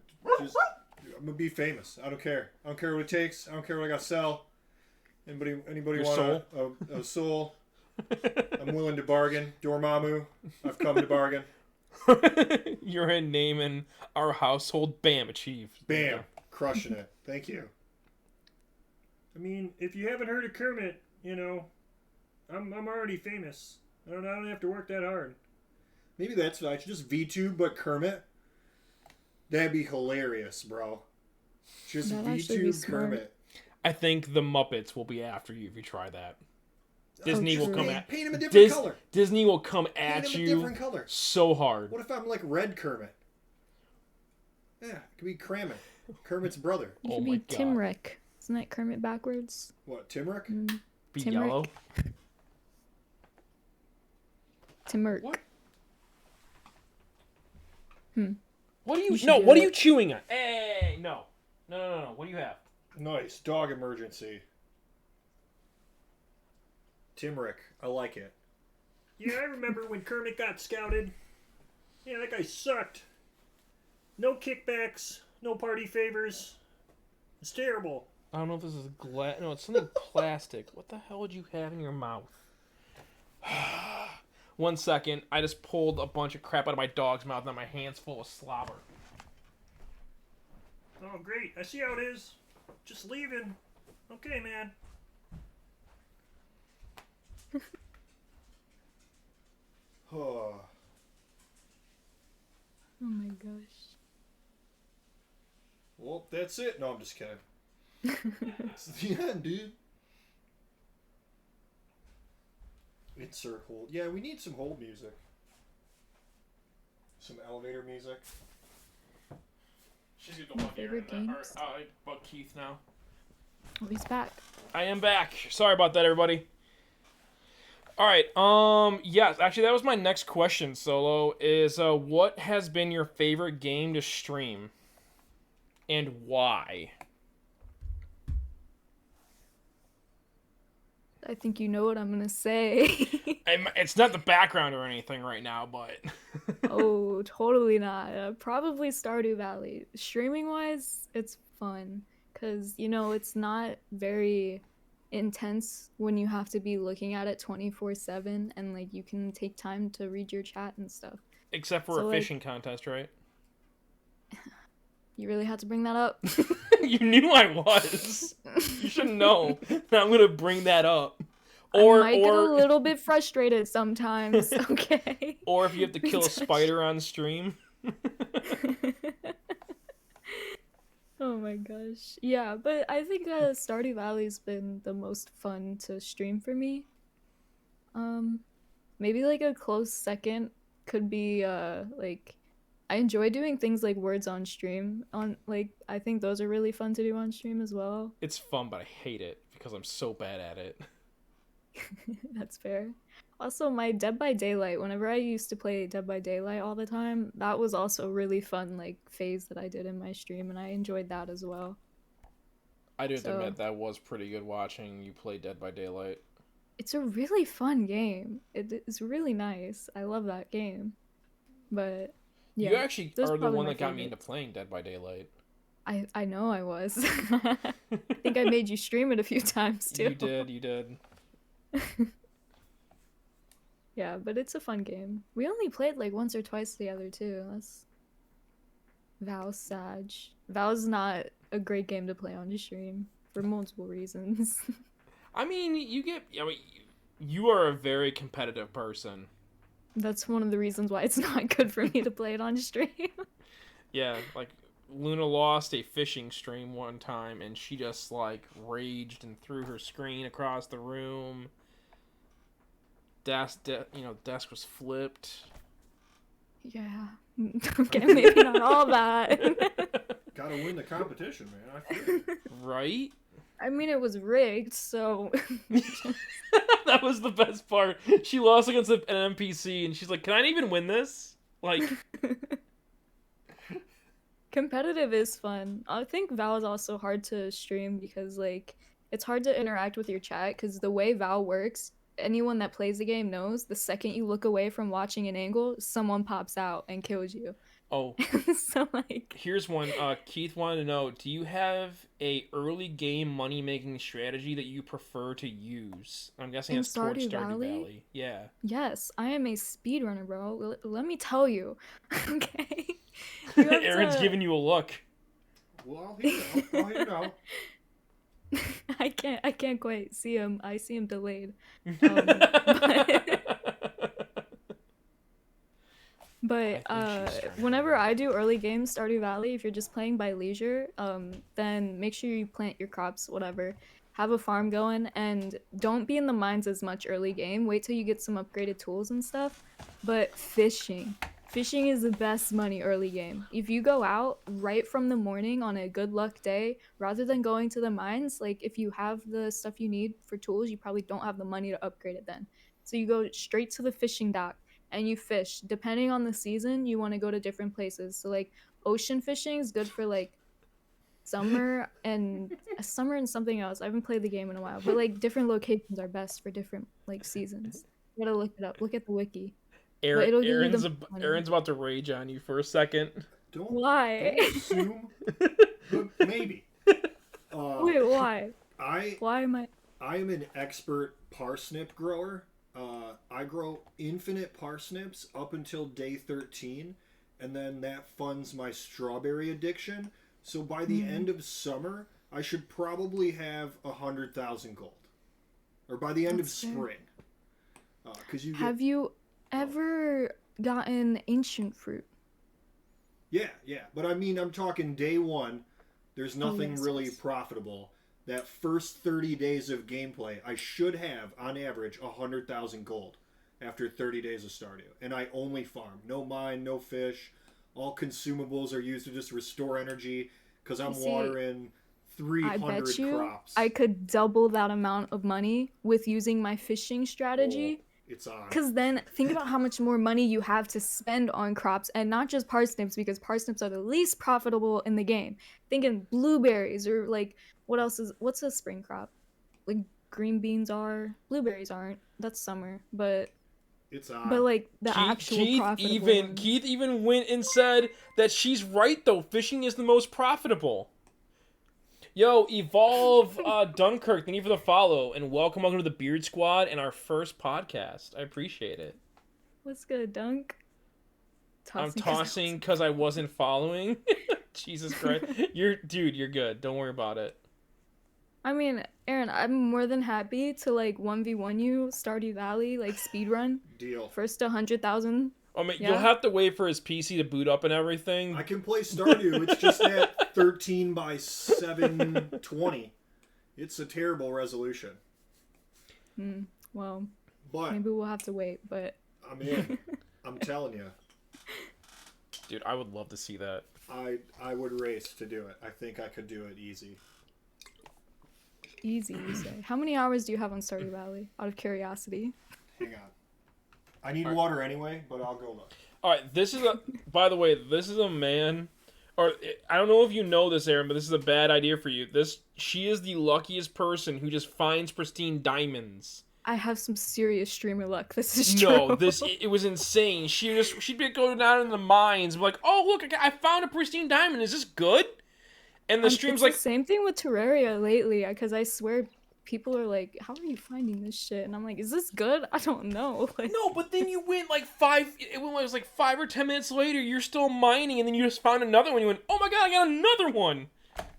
gonna be famous. I don't care. I don't care what it takes. I don't care what I gotta sell. Anybody Your want a soul? I'm willing to bargain. Dormammu, I've come to bargain. You're in naming our household. Bam, achieved. Bam, crushing it. Thank you. I mean, if you haven't heard of Kermit, you know, I'm already famous. I don't have to work that hard. Maybe that's what I should just VTube, but Kermit. That'd be hilarious, bro. Just That'd actually be VTube smart. Kermit. I think the Muppets will be after you if you try that. Disney will Just come paint, at paint him a different color. Disney will come Paint at him a you different color. so hard. What if I'm like red Kermit? Yeah, it could be Kermit. Kermit's brother. You Oh could my be God. Timrick. Isn't that Kermit backwards? What, Timrick? Be Timuric. yellow. Timurk. What? Hmm. What are you? You should No. do What are it. you chewing on? Hey, no. No. What do you have? Nice. Dog emergency. Timrick. I like it. Yeah, I remember when Kermit got scouted. Yeah, that guy sucked. No kickbacks. No party favors. It's terrible. I don't know if this is glass. No, it's something plastic. What the hell would you have in your mouth? 1 second. I just pulled a bunch of crap out of my dog's mouth, and my hand's full of slobber. Oh, great. I see how it is. Just leaving. Okay, man. Oh. Oh my gosh. Well, that's it. No, I'm just kidding. It's the end, dude. Insert hold. Yeah, we need some hold music. Some elevator music. She's gonna My look here favorite and games? about Keith now. Oh, he's back. I am back. Sorry about that, everybody. All right. Yes, actually, that was my next question. Solo is what has been your favorite game to stream, and why? I think you know what I'm gonna say. It's not the background or anything right now, but Oh, totally not. Probably Stardew Valley. Streaming wise, it's fun because it's not very intense when you have to be looking at it 24/7 and like you can take time to read your chat and stuff. except for So a like, fishing contest, right? you really had to bring that up. You knew I was. You should know that I'm gonna bring that up. I might get a little bit frustrated sometimes. Okay. Or if you have to kill a spider on stream. Oh my gosh. Yeah, but I think Stardew Valley's been the most fun to stream for me. Maybe like a close second could be like I enjoy doing things like words on stream. I think those are really fun to do on stream as well. It's fun, but I hate it because I'm so bad at it. That's fair. Also, my Dead by Daylight, whenever I used to play Dead by Daylight all the time, that was also a really fun like phase that I did in my stream and I enjoyed that as well. I do have to admit that was pretty good watching you play Dead by Daylight. It's a really fun game. It is really nice. I love that game. But yeah, you actually are the one that got me favorite. into playing Dead by Daylight. I know I was. I think I made you stream it a few times too. You did. Yeah, but it's a fun game. We only played like once or twice together too. That's Val's Sag. Val's not a great game to play on stream for multiple reasons. I mean, you are a very competitive person. That's one of the reasons why it's not good for me to play it on stream. Yeah, like Luna lost a fishing stream one time and she just like raged and threw her screen across the room. Desk was flipped. Yeah. Okay, maybe not all that. Gotta win the competition, man. I feel it. Right? I mean, it was rigged, so... That was the best part. She lost against an NPC, and she's like, can I even win this? Like... Competitive is fun. I think Val is also hard to stream because, like, it's hard to interact with your chat because the way Val works, anyone that plays the game knows the second you look away from watching an angle, someone pops out and kills you. Oh. So, like... Here's one. Keith wanted to know, do you have a early game money-making strategy that you prefer to use? I'm guessing it's towards Stardew Valley. Yeah. Yes, I am a speedrunner, bro. Let me tell you. Okay? Aaron's giving you a look. Well, I'll hear now. I can't quite see him. I see him delayed. But whenever I do early games, Stardew Valley, if you're just playing by leisure, then make sure you plant your crops, whatever. Have a farm going, and don't be in the mines as much early game. Wait till you get some upgraded tools and stuff. But fishing. Fishing is the best money early game. If you go out right from the morning on a good luck day, rather than going to the mines, like if you have the stuff you need for tools, you probably don't have the money to upgrade it then. So you go straight to the fishing dock and you fish. Depending on the season, you want to go to different places. So like ocean fishing is good for like summer and something else. I haven't played the game in a while, but like different locations are best for different like seasons. You gotta look it up. Look at the wiki. Aaron's about to rage on you for a second. Why? Don't assume. Maybe. Wait, why? Why am I? I am an expert parsnip grower. I grow infinite parsnips up until day 13, and then that funds my strawberry addiction. So by the end of summer, I should probably have 100,000 gold, or by the end of spring. Have you ever gotten ancient fruit? Yeah, but I mean, I'm talking day one. There's nothing really profitable. That first 30 days of gameplay, I should have, on average, 100,000 gold after 30 days of Stardew. And I only farm. No mine, no fish. all consumables are used to just restore energy because I'm See, watering I 300 bet you crops. I could double that amount of money with using my fishing strategy. Oh, it's on. Because then think about how much more money you have to spend on crops, and not just parsnips, because parsnips are the least profitable in the game. Thinking blueberries or like what's a spring crop? Like green beans are, blueberries aren't. That's summer, but It's on. like the actual profitable ones. Keith even went and said that she's right though. Fishing is the most profitable. Yo, Evolve Dunkirk, thank you for the follow, and welcome to the Beard Squad and our first podcast. I appreciate it. What's good, Dunk? I'm tossing because I wasn't following. Jesus Christ. You're good. Don't worry about it. I mean, Aaron, I'm more than happy to like 1v1 you, Stardew Valley, like speedrun. Deal. First to 100,000. I mean, Yeah. you'll have to wait for his PC to boot up and everything. I can play Stardew. It's just at 13 by 720. It's a terrible resolution. Well, But maybe we'll have to wait, but I'm in. I'm telling you. Dude, I would love to see that. I would race to do it. I think I could do it easy. easy, you say. How many hours do you have on Stardew Valley, out of curiosity? Hang on. I need water anyway, but I'll go look. All right, this is by the way, this is a man, or I don't know if you know this, Aaron, but this is a bad idea for you. She is the luckiest person who just finds pristine diamonds. I have some serious streamer luck. This is true. No, it was insane. She'd be going down in the mines, and be like, oh look, I found a pristine diamond. Is this good? And the stream's it's like, the same thing with Terraria lately, because I swear people are like, how are you finding this shit? And I'm like, is this good? I don't know. Like, no, but then you went like it was like 5 or 10 minutes later, you're still mining, and then you just found another one. You went, oh my god, I got another one.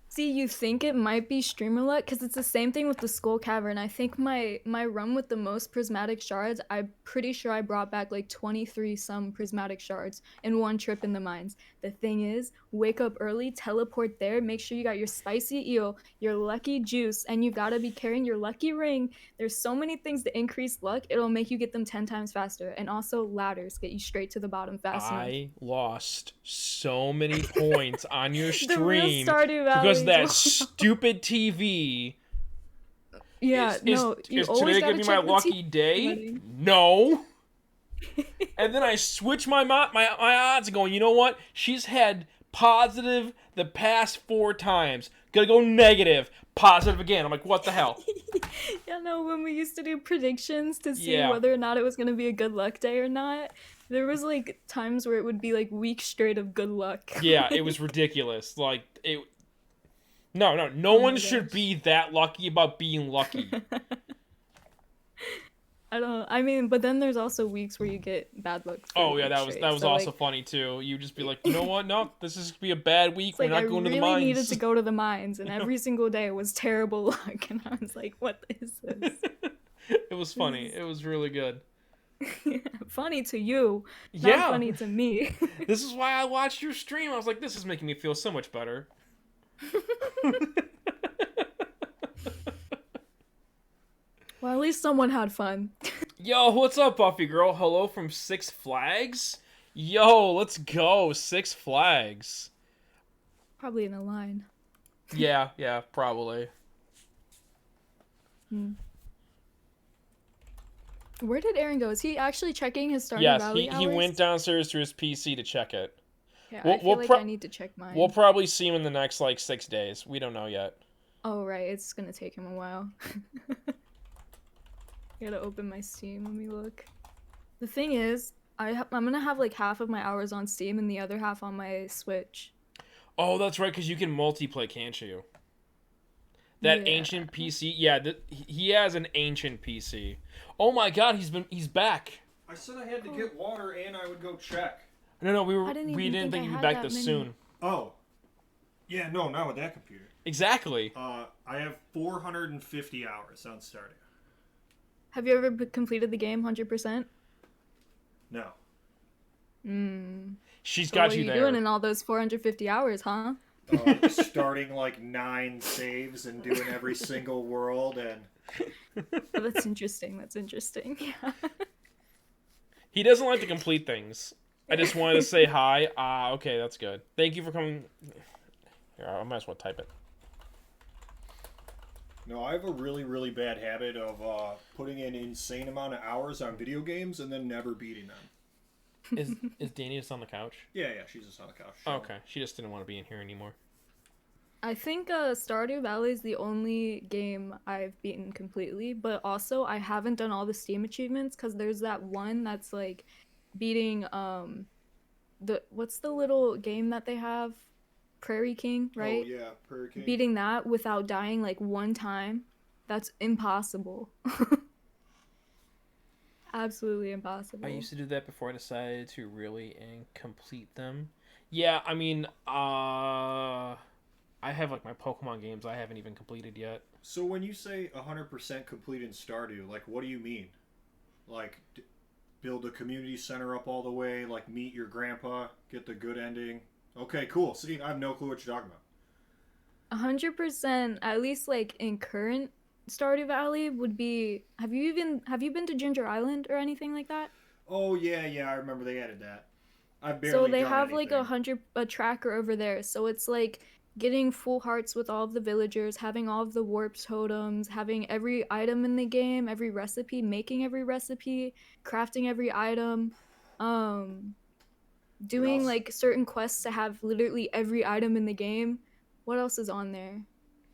see, you think it might be streamer luck, because it's the same thing with the Skull Cavern. I think my run with the most prismatic shards, I'm pretty sure I brought back like 23 some prismatic shards in one trip in the mines. The thing is, wake up early, teleport there, make sure you got your spicy eel, your lucky juice, and you gotta be carrying your lucky ring. There's so many things to increase luck, it'll make you get them 10 times faster. And also ladders get you straight to the bottom fast enough. I lost so many points on your The real stream Stardew Valley because of that is- stupid TV. Yeah, no, you is always today gotta gonna be check my the lucky TV day? setting. No. And then I switch my odds and going, you know what? She's had positive the past 4 times. Gonna go negative, positive again. I'm like, what the hell? Yeah, no, when we used to do predictions to see Yeah. whether or not it was going to be a good luck day or not, there was like times where it would be like weeks straight of good luck. Yeah, it was ridiculous. Like No Oh one my should gosh. be that lucky about being lucky. I mean, but then there's also weeks where you get bad luck. for Oh a yeah, week that was straight. So, also like, funny too. You just be like, you know what? No, this is gonna be a bad week. it's We're like not I going really to the mines. needed to go to the mines, and every single day was terrible luck, and I was like, what is this? It was funny. It was really good. Funny to you, not Yeah. funny to me. This is why I watched your stream. I was like, this is making me feel so much better. Well, at least someone had fun. Yo, what's up, Buffy girl? Hello from Six Flags? Yo, let's go, Six Flags. Probably in a line. Yeah, probably. Where did Aaron go? Is he actually checking his Stardew Yes, Valley he hours? went downstairs to his PC to check it. Yeah, We'll- I feel we'll like pro- I need to check mine. We'll probably see him in the next, 6 days. We don't know yet. Oh, right. It's gonna take him a while. I gotta open my Steam. Let me look. The thing is, I'm gonna have half of my hours on Steam and the other half on my Switch. Oh, that's right, because you can multiplay, can't you? That Yeah. ancient PC, yeah, he has an ancient PC. Oh my god, he's back. I said I had to get water and I would go check. No, I didn't we even didn't think think I he'd be had back that this many. soon. Oh. Yeah, no, not with that computer. Exactly. I have 450 hours on Stardew. Have you ever completed the game 100%? No. She's So got what you are you there. doing in all those 450 hours, huh? Starting 9 saves and doing every single world and Oh, that's interesting. That's interesting. Yeah. He doesn't like to complete things. I just wanted to say hi. Okay, that's good. Thank you for coming. Here, I might as well type it. No, I have a really, really bad habit of putting an insane amount of hours on video games and then never beating them. Is Danny just on the couch? Yeah, she's just on the couch. Oh, okay, she just didn't want to be in here anymore. I think Stardew Valley is the only game I've beaten completely, but also I haven't done all the Steam achievements because there's that one that's like beating what's the little game that they have? Prairie King, right? Oh, yeah, Prairie King. Beating that without dying like one time, that's impossible. Absolutely impossible. I used to do that before I decided to really complete them. Yeah, I mean, I have like my Pokemon games I haven't even completed yet. So when you say 100% complete in Stardew, like, what do you mean? Like, build a community center up all the way, like, meet your grandpa, get the good ending. Okay, cool. See, I have no clue what you're talking about. 100%, at least like in current Stardew Valley would be. Have you been to Ginger Island or anything like that? Oh yeah, I remember they added that. I've barely So they done have like anything. a tracker over there. So it's like getting full hearts with all of the villagers, having all of the warp totems, having every item in the game, every recipe, making every recipe, crafting every item, doing else? like certain quests to have literally every item in the game. What else is on there?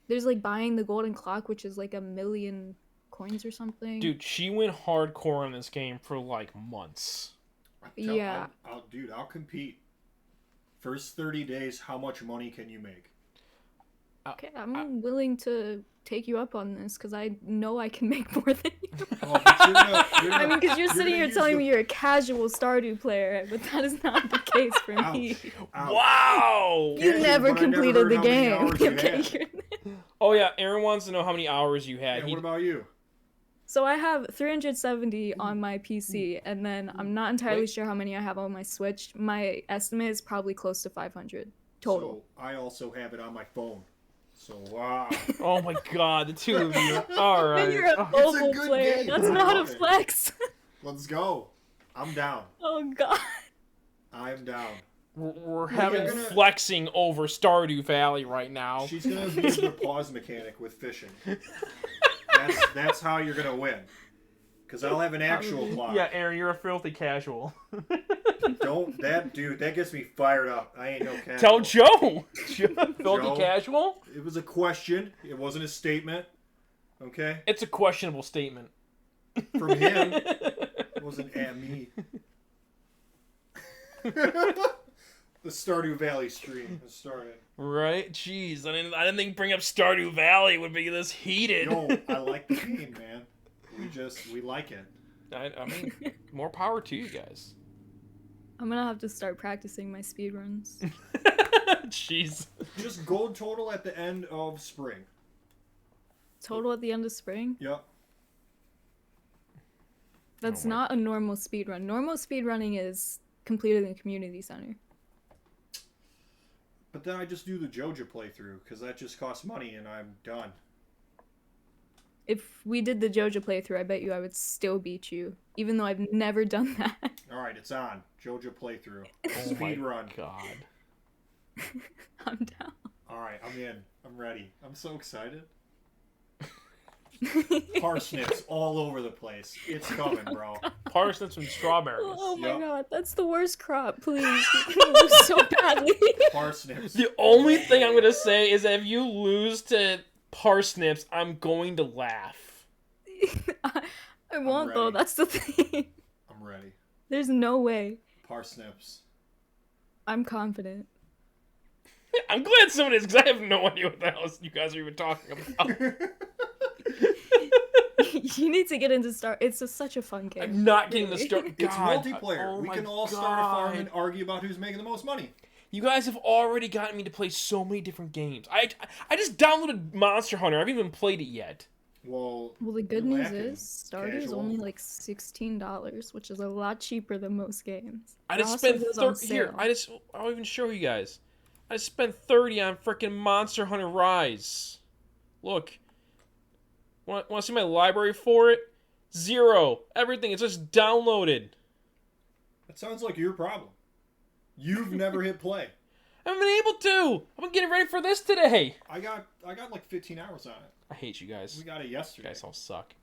There's like buying the golden clock, which is like 1,000,000 coins or something. Dude, she went hardcore on this game for like months. Yeah. I'll compete. First 30 days, how much money can you make? Okay, I'm willing to take you up on this because I know I can make more than you. Oh, but I mean, because you're sitting gonna here use telling the- me you're a casual Stardew player, but that is not the case for me. Ouch. Wow! You Casual, never but I never completed heard the how many game. hours you Okay, had. you're- Oh yeah, Aaron wants to know how many hours you had. Yeah, what about you? So I have 370 on my PC, and then I'm not entirely Wait. sure how many I have on my Switch. My estimate is probably close to 500 total. So I also have it on my phone. So wow. Oh my god, the two of you. Alright. And you're a It's a mobile good player. game. That's I not a love it. flex. Let's go. I'm down. Oh god. I'm down. We're having gonna- flexing over Stardew Valley right now. She's gonna be the pause mechanic with fishing. That's how you're gonna win. Because I'll have an actual clock. Yeah, Aaron, you're a filthy casual. That gets me fired up. I ain't no casual. Tell Joe! Filthy Joe. casual? It was a question. It wasn't a statement. Okay? It's a questionable statement. From him. It wasn't at me. The Stardew Valley stream has started. Right? Jeez, I didn't think bring up Stardew Valley would be this heated. Yo, I like the game, man. We like it. I mean, more power to you guys. I'm gonna have to start practicing my speedruns. Jeez. Just gold total at the end of spring. Total at the end of spring? Yep. That's Oh my- not a normal speedrun. Normal speedrunning is completed in the community center. But then I just do the Joja playthrough, because that just costs money and I'm done. If we did the Joja playthrough, I bet you I would still beat you, even though I've never done that. Alright, it's on. Joja playthrough. Oh my Speed run. god. I'm down. Alright, I'm in. I'm ready. I'm so excited. Parsnips all over the place. It's coming, bro. Parsnips and strawberries. Oh my Yup. god, that's the worst crop, please. You lose so badly. Parsnips. The only thing I'm gonna say is that if you lose to parsnips, I'm going to laugh. I won't though, ready. that's the thing. I'm ready. There's no way. Parsnips. I'm confident. I'm glad someone is, because I have no idea what the hell you guys are even talking about. You need to get into It's such a fun game. I'm not getting the Really. story. It's multiplayer. Oh we my can all start a farm God. and argue about who's making the most money. You guys have already gotten me to play so many different games. I just downloaded Monster Hunter. I haven't even played it yet. Well, Well, the good you're news lacking is Stardew is casual. only like $16, which is a lot cheaper than most games. I It just also spent goes on 30 here. sale. I'll even show you guys. I just spent 30 on freaking Monster Hunter Rise. Look. Want to see my library for it? 0. Everything. It's just downloaded. that sounds like your problem. You've never hit play. I haven't been able to. I've been getting ready for this today. I got like 15 hours on it. I hate you guys. We got it You yesterday. guys all suck.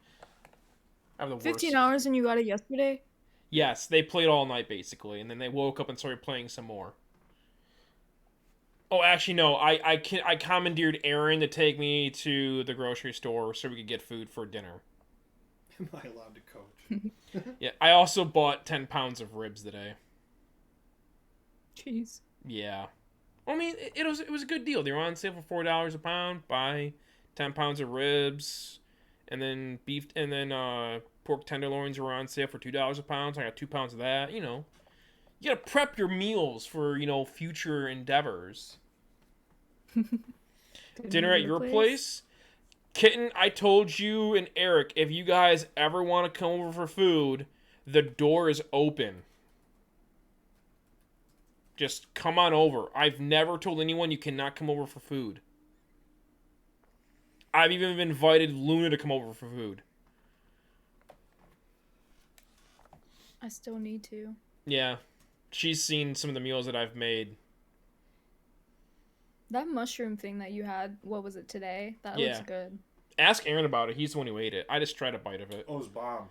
I'm the worst. 15 hours and you got it yesterday? Yes, they played all night basically, and then they woke up and started playing some more. Oh, actually, no. I commandeered Aaron to take me to the grocery store so we could get food for dinner. Am I allowed to coach? Yeah, I also bought 10 pounds of ribs today. Jeez. Yeah. I mean, it was a good deal. They were on sale for $4 a pound. Buy 10 pounds of ribs, and then beef, and then pork tenderloins were on sale for $2 a pound. So I got 2 pounds of that. You know, you gotta prep your meals for future endeavors. Dinner at your place? Kitten, I told you and Eric, if you guys ever want to come over for food, the door is open. Just come on over. I've never told anyone you cannot come over for food. I've even invited Luna to come over for food. I still need to. Yeah. She's seen some of the meals that I've made. That mushroom thing that you had, what was it, today? That Yeah. looks good. Ask Aaron about it. He's the one who ate it. I just tried a bite of it. Oh, it's bomb.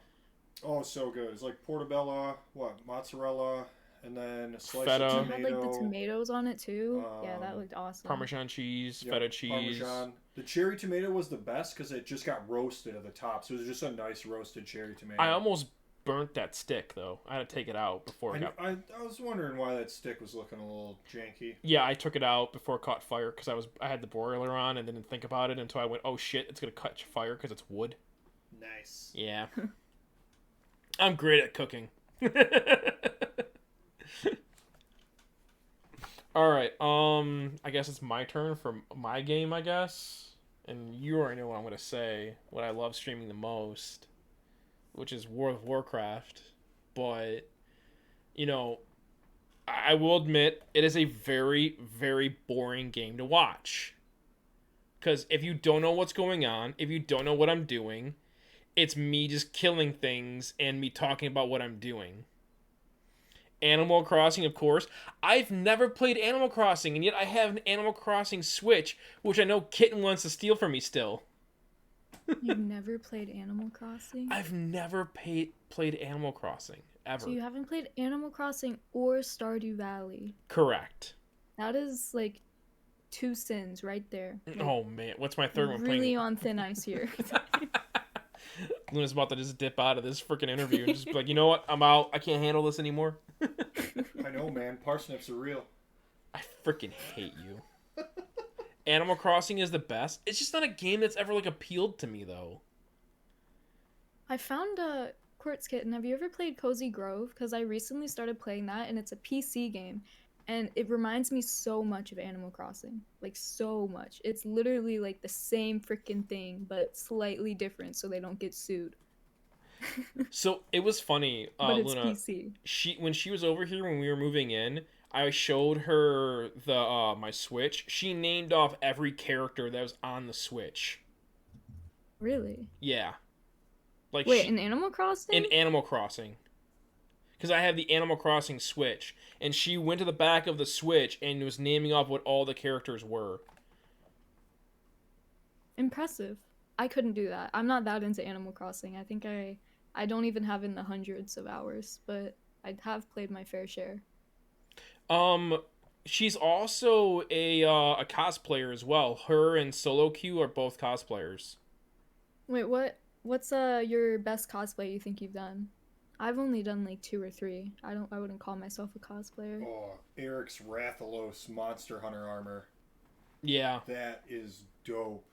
Oh, it's so good. It's like portobello, mozzarella, and then a slice Feta. of It had tomato. like the tomatoes on it too. Yeah, that looked awesome. Parmesan cheese, Yep, feta cheese. Parmesan. The cherry tomato was the best because it just got roasted at the top. So it was just a nice roasted cherry tomato. I almost burnt that stick, though. I had to take it out before it got... I was wondering why that stick was looking a little janky. Yeah, I took it out before it caught fire because I had the broiler on and didn't think about it until I went, oh shit, it's going to catch fire because it's wood. Nice. Yeah. I'm great at cooking. Alright, I guess it's my turn for my game, I guess. And you already know what I'm going to say. What I love streaming the most, which is World of Warcraft. But, I will admit, it is a very, very boring game to watch. Because if you don't know what's going on, if you don't know what I'm doing, it's me just killing things and me talking about what I'm doing. Animal Crossing, of course. I've never played Animal Crossing, and yet I have an Animal Crossing Switch, which I know Kitten wants to steal from me still. You've never played Animal Crossing? I've never played Animal Crossing, ever. So you haven't played Animal Crossing or Stardew Valley. Correct. That is like 2 sins right there. Like, Oh, man. What's my third one really playing? on thin ice here. Luna's about to just dip out of this freaking interview and just be like, you know what? I'm out. I can't handle this anymore. I know, man. Parsnips are real. I freaking hate you. Animal Crossing is the best. It's just not a game that's ever, appealed to me, though. I found Quartz Kitten. Have you ever played Cozy Grove? Because I recently started playing that, and it's a PC game. And it reminds me so much of Animal Crossing. Like, so much. It's literally, the same freaking thing, but slightly different so they don't get sued. So, it was funny, But it's Luna. PC. When she was over here when we were moving in, I showed her my Switch. She named off every character that was on the Switch. Really? Yeah. Wait, in Animal Crossing? In Animal Crossing. Because I have the Animal Crossing Switch. And she went to the back of the Switch and was naming off what all the characters were. Impressive. I couldn't do that. I'm not that into Animal Crossing. I think I don't even have in the hundreds of hours, but I have played my fair share. She's also a cosplayer as well. Her and Solo Q are both cosplayers. Wait, what's your best cosplay you think you've done? I've only done 2 or 3. I wouldn't call myself a cosplayer. Oh, Eric's Rathalos Monster Hunter armor. Yeah. That is dope.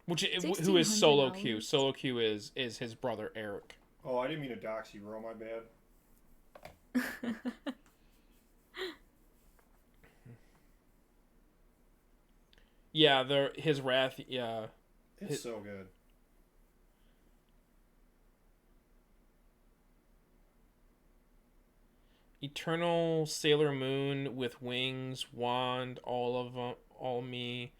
Who is Solo $1,600. Q? Solo Q is his brother Eric. Oh, I didn't mean to dox you, bro. My bad. Yeah, his wrath. Yeah, It's so good. Eternal Sailor Moon with wings, wand, all me.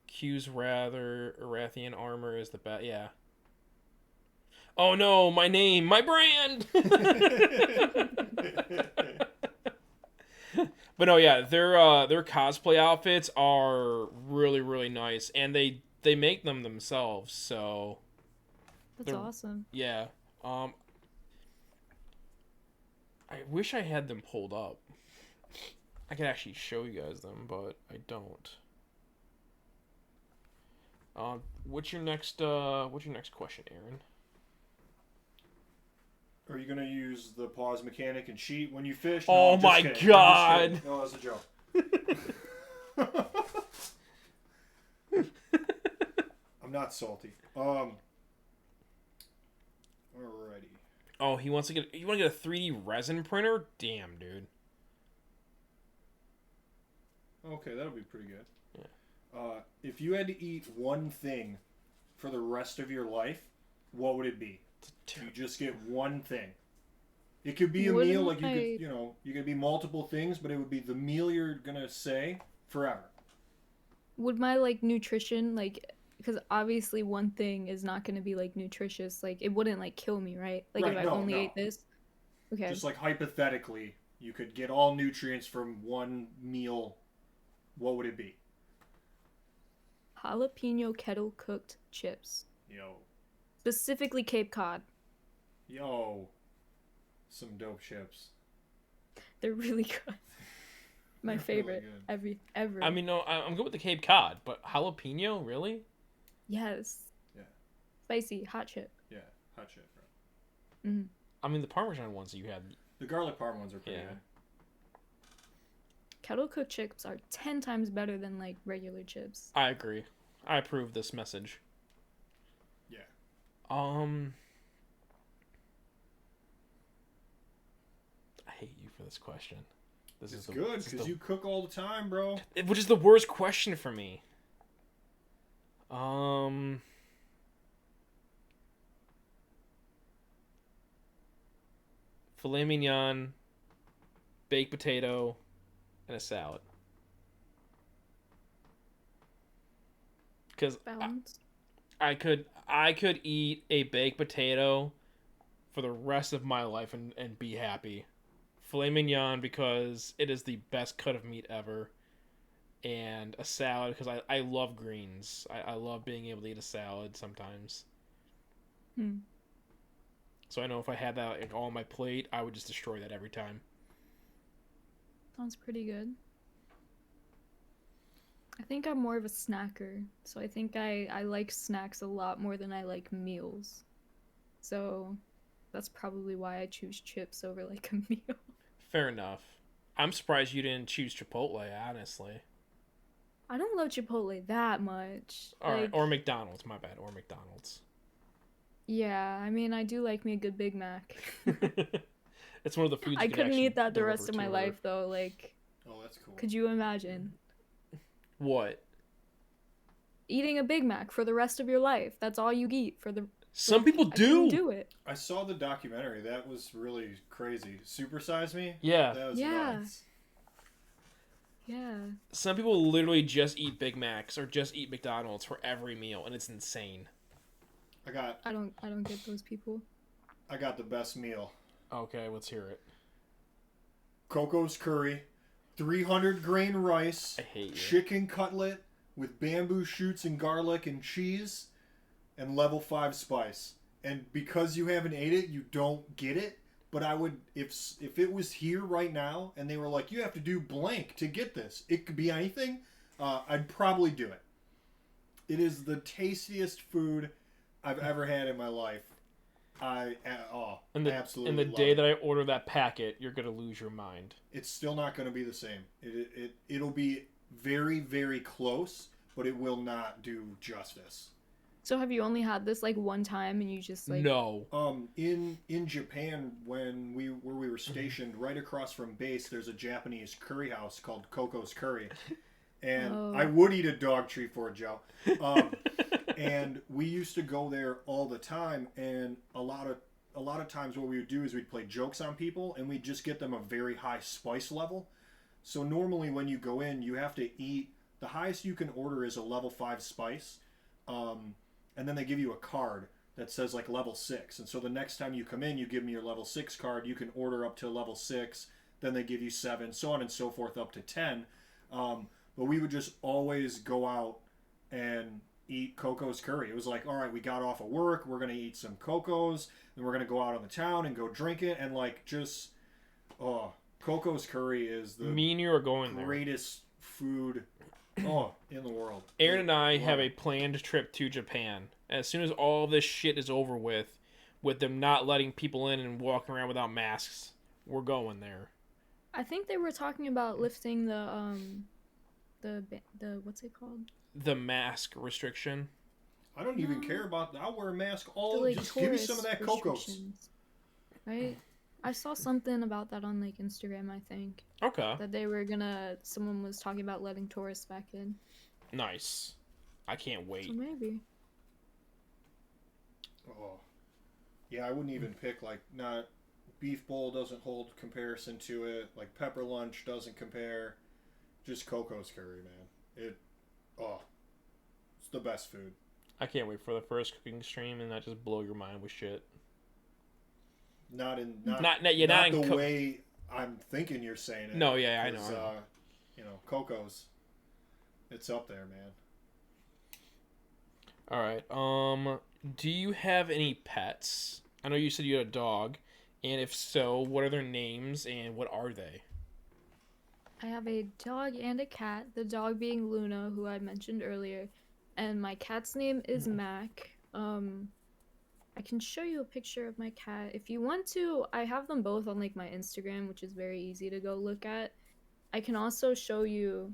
Q's Erathian armor is the best. Yeah. Oh no, my name, my brand. But no, yeah, their cosplay outfits are really really nice, and they make them themselves. So That's they're awesome. yeah. Um, I wish I had them pulled up. I could actually show you guys them, but I don't. What's your next question, Aaron? Are you gonna use the pause mechanic and cheat when you fish? Oh I'm just my kidding. God. I'm just kidding. No, that was a joke. I'm not salty. Alrighty. Oh, you want to get a 3D resin printer? Damn, dude. Okay, that'll be pretty good. Yeah. If you had to eat one thing for the rest of your life, what would it be? You just get one thing. It could be a meal, like you could be multiple things, but it would be the meal you're gonna say forever. Would my like nutrition like because obviously one thing is not going to be like nutritious, like it wouldn't like kill me, right? Like Right, if I no, only no. ate this. Okay. Just like hypothetically, you could get all nutrients from one meal. What would it be? Jalapeno kettle cooked chips. Yo. Specifically Cape Cod. Yo. Some dope chips. They're really good. My They're favorite really ever. I mean, no, I'm good with the Cape Cod, but jalapeno, really? Yes. Yeah. Spicy hot chip. Yeah, hot chip, bro. Mm. I mean, the Parmesan ones that you had. The garlic parm ones are pretty Yeah. good. Kettle cooked chips are 10 times better than like regular chips. I agree. I approve this message. Yeah. I hate you for this question. This It's is good because you cook all the time, bro. which is the worst question for me. Filet mignon, baked potato, and a salad. Because Balanced. I could eat a baked potato for the rest of my life and be happy. Filet mignon because it is the best cut of meat ever. And a salad because I love greens. I love being able to eat a salad sometimes. So I know if I had that like, all on my plate, I would just destroy that every time. Sounds pretty good. I think I'm more of a snacker, so I think I like snacks a lot more than I like meals. So that's probably why I choose chips over like a meal. Fair enough. I'm surprised you didn't choose Chipotle, honestly. I don't love Chipotle that much. All right, Like, or McDonald's, my bad, or McDonald's. yeah, I mean, I do like me a good Big Mac. It's one of the foods I you can couldn't actually eat that the deliver rest of my to life though. Like, Oh, that's cool. could you imagine What? eating a Big Mac for the rest of your life? That's all you eat for the. Some people I couldn't do. do it. I saw the documentary. That was really crazy. Super Size Me? Yeah. That was Yeah. nuts. Yeah. Some people literally just eat Big Macs or just eat McDonald's for every meal, and it's insane. I got I don't get those people. the best meal. Okay, let's hear it. Coco's curry, 300 grain rice, I hate you. chicken cutlet with bamboo shoots and garlic and cheese, and level 5 spice. And because you haven't ate it, you don't get it. But I would, if it was here right now and they were like, you have to do blank to get this, it could be anything, I'd probably do it. It is the tastiest food I've ever had in my life. I absolutely And the love day it. that I order that packet, you're gonna lose your mind. It's still not going to be the same. It'll be very, very close, but it will not do justice. So have you only had this like one time and you just like No. In Japan, when we were stationed right across from base, there's a Japanese curry house called Coco's Curry, and Oh. I would eat a dog treat for it, Joe. And we used to go there all the time, and a lot of times what we would do is we'd play jokes on people, and we'd just get them a very high spice level. So normally when you go in, you have to eat, the highest you can order is a level 5 spice. And then they give you a card that says like level 6. And so the next time you come in, you give me your level 6 card. You can order up to level 6. then they give you 7, so on and so forth, up to 10. But we would just always go out and eat Coco's curry. It was like, all right, we got off of work, we're gonna eat some Coco's, then we're gonna go out on the town and go drink it, and like just, Coco's curry is the Me and you are going there. greatest food, in the world. Aaron and I have a planned trip to Japan. As soon as all this shit is over with them not letting people in and walking around without masks, we're going there. I think they were talking about lifting the what's it called? The mask restriction. I don't even care about that. I'll wear a mask all. The, like, just give me some of that tourist Coco's. restrictions, right? I saw something about that on like Instagram, I think. Okay. That someone was talking about letting tourists back in. Nice. I can't wait. So maybe. Oh, yeah. I wouldn't even pick like not beef bowl doesn't hold comparison to it. Like pepper lunch doesn't compare. Just Coco's curry, man. It's the best food. I can't wait for the first cooking stream and not just blow your mind with shit. Not the way I'm thinking you're saying it. No, yeah, I know. Coco's. It's up there, man. All right. Do you have any pets? I know you said you had a dog, and if so, what are their names and what are they? I have a dog and a cat. The dog being Luna, who I mentioned earlier, and my cat's name is Mac. I can show you a picture of my cat if you want to. I have them both on like my Instagram, which is very easy to go look at. I can also show you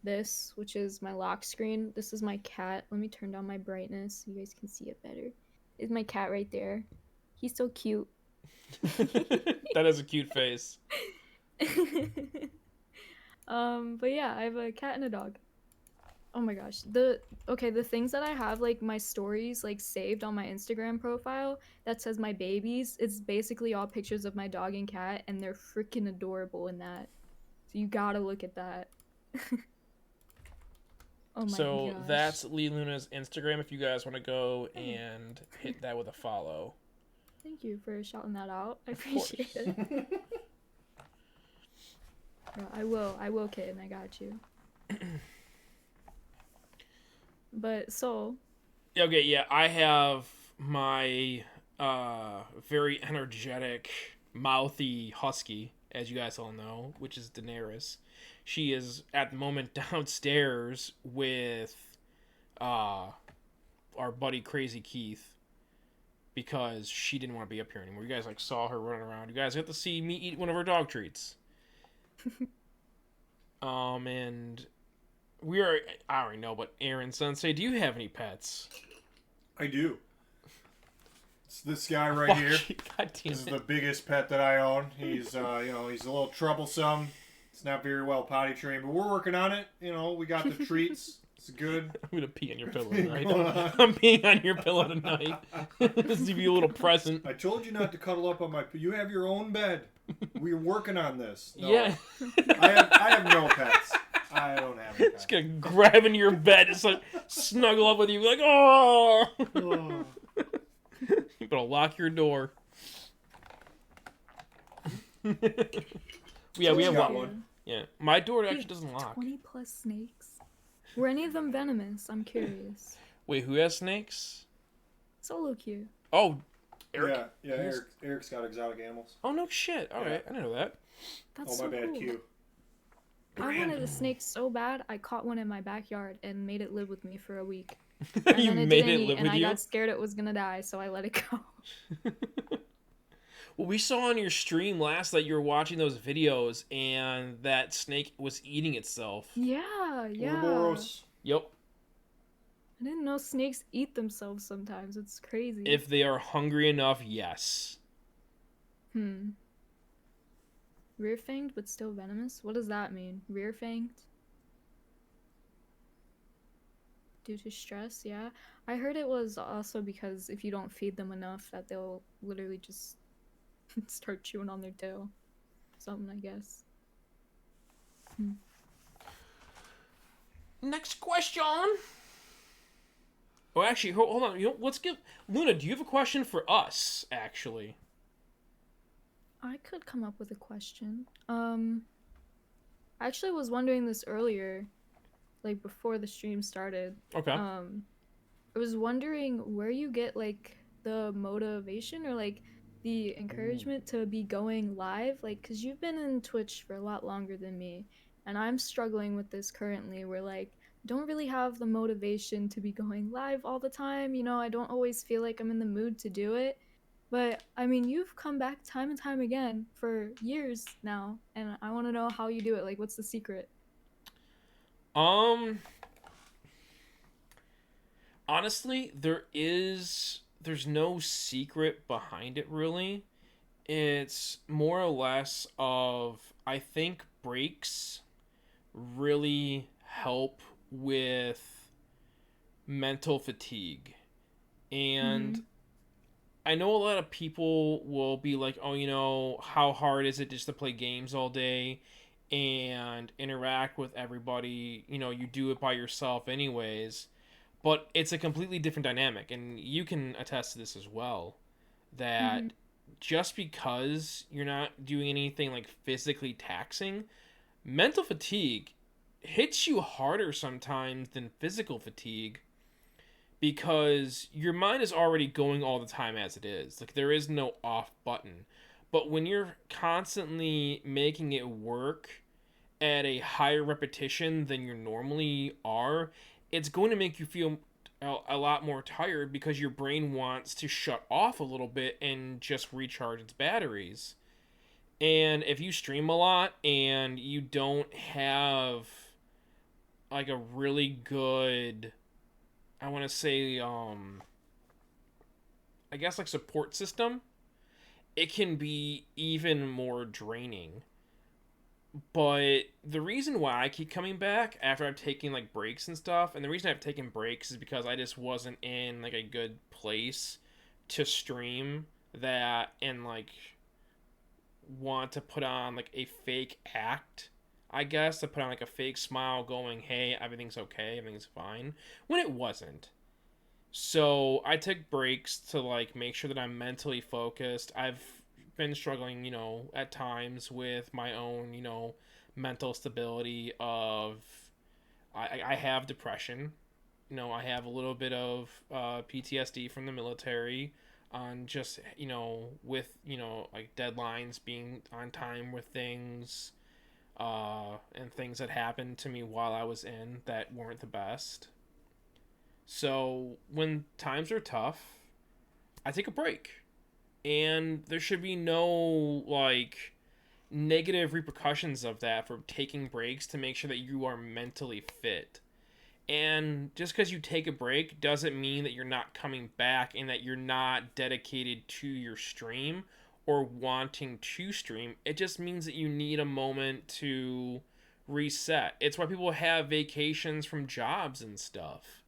this, which is my lock screen. This is my cat. Let me turn down my brightness so you guys can see it better. It's my cat right there. He's so cute. That is a cute face. But yeah, I have a cat and a dog. Oh my gosh. The things that I have, like my stories like saved on my Instagram profile that says my babies, it's basically all pictures of my dog and cat, and they're freaking adorable in that. So you gotta look at that. Oh my gosh. That's LEELUNA's Instagram if you guys want to go and hit that with a follow. Thank you for shouting that out. I appreciate it. Yeah, I will, kid, I got you. But so. Okay, yeah, I have my very energetic, mouthy husky, as you guys all know, which is Daenerys. She is at the moment downstairs with our buddy Crazy Keith because she didn't want to be up here anymore. You guys like saw her running around. You guys got to see me eat one of her dog treats. And I already know, but Aaron Sensei, do you have any pets? I do. It's this guy right here. God damn This is it. the biggest pet that I own. He's, he's a little troublesome. It's not very well potty trained, but we're working on it. We got the treats. It's good. I'm gonna pee on your pillow tonight. I'm peeing on your pillow tonight. This is give you a little present. I told you not to cuddle up on my. You have your own bed. We're working on this. No, Yeah. I have no pets. I don't have any pets. Just gonna grab into your bed, just like snuggle up with you, like, oh. Oh. You better lock your door. Yeah, we have got one. one. Yeah, my door actually doesn't lock. 20 plus snakes. Were any of them venomous? I'm curious. Wait, who has snakes? Solo Q. Oh, Eric. Yeah. Eric's got exotic animals. Oh no shit! All right, I didn't know that. That's Oh, my so bad, cool. Q. I wanted a snake so bad, I caught one in my backyard and made it live with me for a week. You And then it made didn't it eat, live and with I you. got scared it was gonna die, so I let it go. Well, we saw on your stream last that you were watching those videos, and that snake was eating itself. Yeah. Ouroboros. Yep. I didn't know snakes eat themselves sometimes. It's crazy. If they are hungry enough, yes. Rear-fanged but still venomous? What does that mean? Rear-fanged? Due to stress, yeah. I heard it was also because if you don't feed them enough that they'll literally just start chewing on their tail. Something, I guess. Next question. Oh, actually, hold on. Let's give Luna. Do you have a question for us? Actually. I could come up with a question. I actually was wondering this earlier, like before the stream started. Okay. I was wondering where you get like the motivation or like the encouragement to be going live, like cuz you've been in Twitch for a lot longer than me, and I'm struggling with this currently where like don't really have the motivation to be going live all the time, I don't always feel like I'm in the mood to do it. But I mean, you've come back time and time again for years now, and I want to know how you do it. Like, what's the secret? Um, Honestly, there's no secret behind it really. It's more or less of, I think breaks really help with mental fatigue. And Mm-hmm. I know a lot of people will be like, oh, how hard is it just to play games all day and interact with everybody? You do it by yourself, anyways. But it's a completely different dynamic. And you can attest to this as well, Mm-hmm. that just because you're not doing anything like physically taxing, mental fatigue hits you harder sometimes than physical fatigue, because your mind is already going all the time as it is. Like, there is no off button. But when you're constantly making it work at a higher repetition than you normally are, it's going to make you feel a lot more tired, because your brain wants to shut off a little bit and just recharge its batteries. And if you stream a lot and you don't have like a really good, I want to say, I guess like support system, it can be even more draining. But the reason why I keep coming back after I've taken like breaks and stuff, and the reason I've taken breaks is because I just wasn't in like a good place to stream that and like want to put on like a fake act, I guess, to put on like a fake smile going, hey, everything's okay, everything's fine, when it wasn't. So I took breaks to like make sure that I'm mentally focused. I've been struggling, at times with my own, mental stability of, I have depression. I have a little bit of PTSD from the military, on just, with, like deadlines, being on time with things, and things that happened to me while I was in that weren't the best. So when times are tough, I take a break. And there should be no like negative repercussions of that for taking breaks, to make sure that you are mentally fit. And just because you take a break doesn't mean that you're not coming back and that you're not dedicated to your stream or wanting to stream. It just means that you need a moment to reset. It's why people have vacations from jobs and stuff,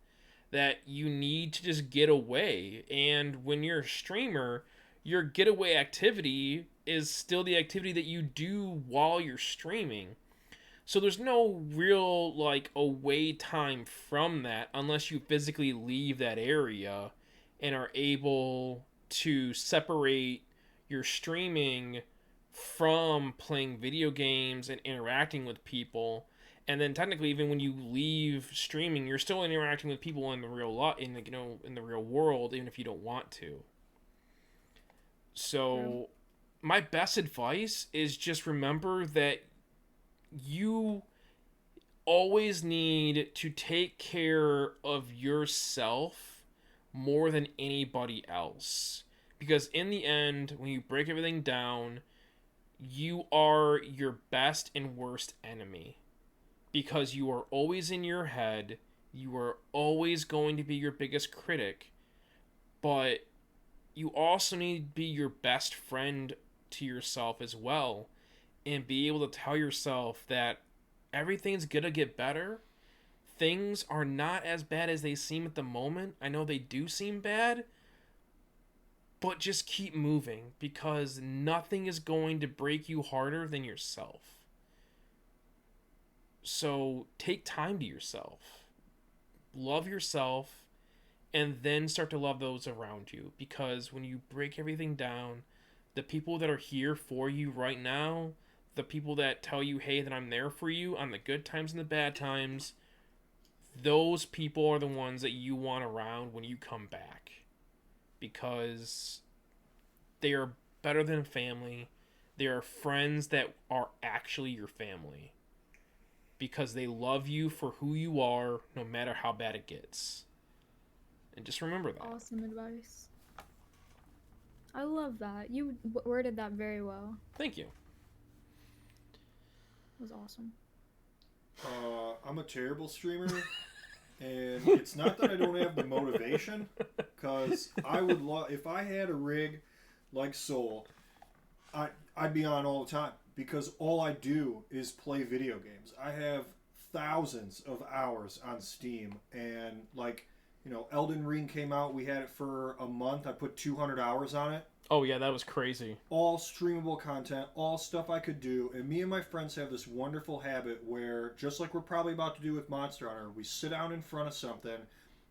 that you need to just get away. And when you're a streamer, your getaway activity is still the activity that you do while you're streaming. So there's no real like away time from that, unless you physically leave that area and are able to separate your streaming from playing video games and interacting with people. And then technically, even when you leave streaming, you're still interacting with people in the real in the real world, even if you don't want to. True. So my best advice is just remember that you always need to take care of yourself more than anybody else. Because in the end, when you break everything down, you are your best and worst enemy. Because you are always in your head, you are always going to be your biggest critic, but you also need to be your best friend to yourself as well, and be able to tell yourself that everything's gonna get better. Things are not as bad as they seem at the moment. I know they do seem bad, but just keep moving, because nothing is going to break you harder than yourself. So take time to yourself. Love yourself, and then start to love those around you, because when you break everything down, the people that are here for you right now, the people that tell you, hey, that I'm there for you on the good times and the bad times, those people are the ones that you want around when you come back. Because they are better than family. They are friends that are actually your family. Because they love you for who you are, no matter how bad it gets. And just remember that. Awesome advice. I love that. You worded that very well. Thank you. It was awesome. I'm a terrible streamer, and it's not that I don't have the motivation, because I would love, if I had a rig like Soul, I'd be on all the time, because all I do is play video games. I have thousands of hours on Steam, and like, you know, Elden Ring came out, we had it for a month, I put 200 hours on it. Oh yeah, that was crazy. All streamable content, all stuff I could do, and me and my friends have this wonderful habit where, just like we're probably about to do with Monster Hunter, we sit down in front of something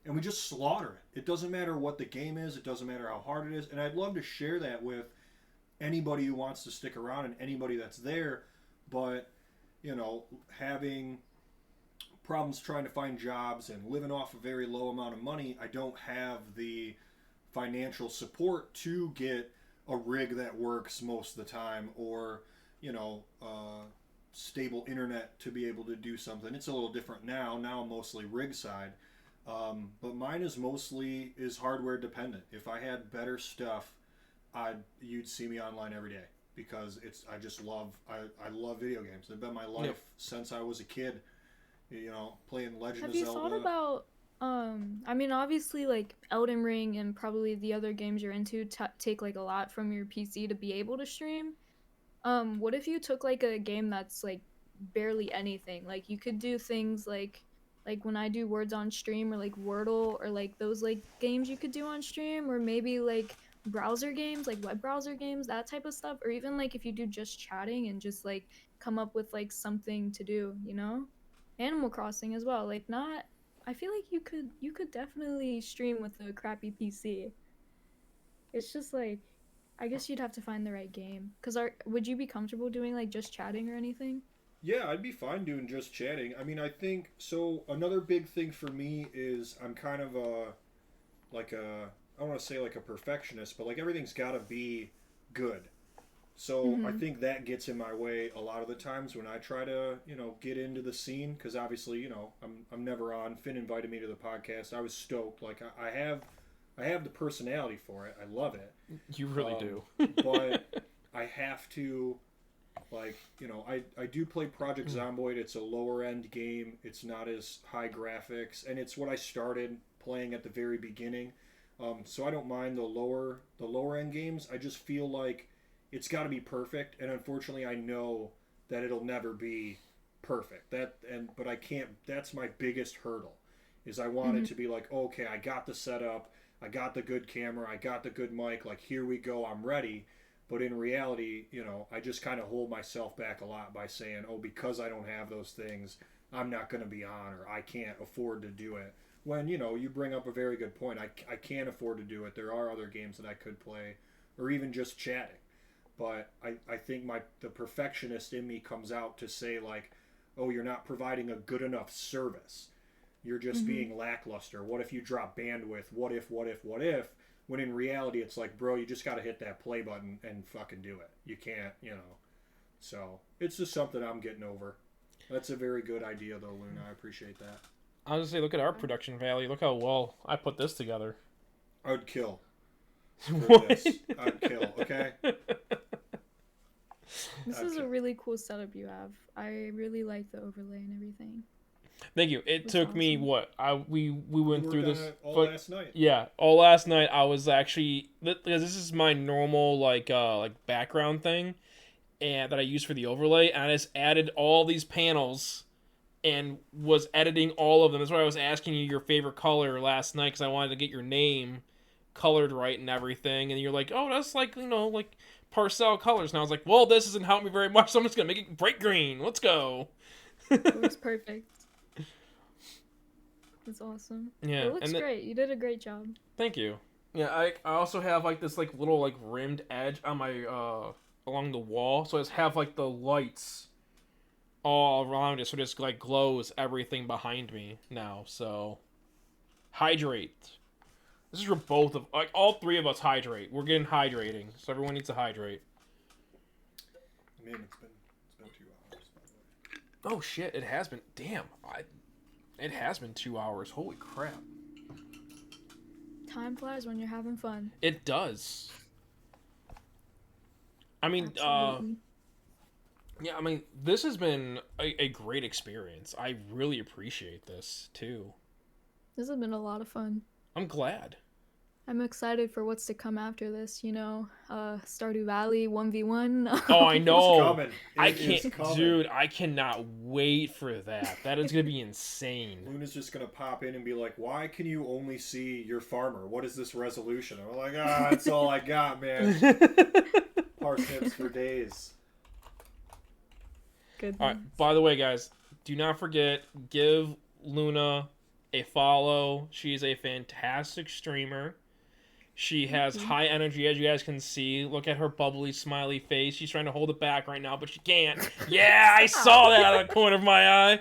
and we just slaughter it. It doesn't matter what the game is, it doesn't matter how hard it is, and I'd love to share that with anybody who wants to stick around and anybody that's there, but, you know, having problems trying to find jobs and living off a very low amount of money, I don't have the financial support to get a rig that works most of the time, or, you know, stable internet to be able to do something. It's a little different now. Now I'm mostly rig side. But mine is mostly hardware dependent. If I had better stuff, you'd see me online every day, because I love video games. They've been my life since I was a kid. You know, playing Legend of Zelda. Have you thought about I mean, obviously, like, Elden Ring and probably the other games you're into take, like, a lot from your PC to be able to stream. What if you took, like, a game that's, like, barely anything? Like, you could do things like when I do Words on Stream, or, like, Wordle, or, like, those, like, games you could do on stream, or maybe, like, browser games, like, web browser games, that type of stuff. Or even, like, if you do just chatting and just, like, come up with, like, something to do, you know? Animal Crossing as well. Like, not... I feel like you could definitely stream with a crappy PC. It's just like, I guess you'd have to find the right game. Would you be comfortable doing like just chatting or anything? Yeah, I'd be fine doing just chatting. I mean, I think so. Another big thing for me is I'm kind of I don't want to say like a perfectionist, but like everything's got to be good. So I think that gets in my way a lot of the times when I try to, you know, get into the scene, because obviously, you know, I'm never on. Finn invited me to the podcast. I was stoked. Like I have the personality for it. I love it. You really do. But I have to, like, you know, I do play Project Zomboid. It's a lower end game. It's not as high graphics, and it's what I started playing at the very beginning. So I don't mind the lower end games. I just feel like it's got to be perfect, and unfortunately I know that it'll never be perfect. But I can't. That's my biggest hurdle, is I want it to be like, okay, I got the setup, I got the good camera, I got the good mic, like, here we go, I'm ready. But in reality, you know, I just kind of hold myself back a lot by saying, oh, because I don't have those things, I'm not going to be on, or I can't afford to do it. When, you know, you bring up a very good point. I can't afford to do it. There are other games that I could play, or even just chatting. But I think the perfectionist in me comes out to say, like, oh, you're not providing a good enough service. You're just being lackluster. What if you drop bandwidth? What if? When in reality, it's like, bro, you just got to hit that play button and fucking do it. You can't, you know. So it's just something I'm getting over. That's a very good idea, though, Luna. I appreciate that. I was gonna say, look at our production value. Look how well I put this together. I would kill. What? This. I'd kill, okay? This is a really cool setup you have. I really like the overlay and everything. Thank you. It took me what? We went through this last night. Yeah, all last night. I was actually, because this is my normal like background thing, and that I use for the overlay, and I just added all these panels and was editing all of them. That's why I was asking you your favorite color last night, because I wanted to get your name colored right and everything. And you're like, oh, that's like, you know, like Parcel colors. And I was like, well, this doesn't help me very much, so I'm just gonna make it bright green. Let's go. It was perfect. It's awesome. Yeah, It looks great. You did a great job. Thank you. Yeah, I also have like this like little like rimmed edge on my along the wall, so I just have like the lights all around it, so it just like glows everything behind me now. So hydrate. This is for both of like all three of us hydrate. We're getting hydrating, so everyone needs to hydrate. Man, it's been 2 hours. By the way. Oh shit! It has been. Damn, it has been 2 hours. Holy crap! Time flies when you're having fun. It does. I mean, Absolutely. yeah. I mean, this has been a great experience. I really appreciate this too. This has been a lot of fun. I'm glad. I'm excited for what's to come after this, you know, Stardew Valley 1v1. Oh, I know. coming. I It is can't, coming. dude. I cannot wait for that. That is gonna be insane. Luna's just gonna pop in and be like, "Why can you only see your farmer? What is this resolution?" And we're like, "Ah, that's all I got, man. Parsnips for days." Goodness. All right. By the way, guys, do not forget, give Luna a follow. She is a fantastic streamer. She has high energy, as you guys can see. Look at her bubbly, smiley face. She's trying to hold it back right now, but she can't. Yeah, I saw that out of the corner of my eye.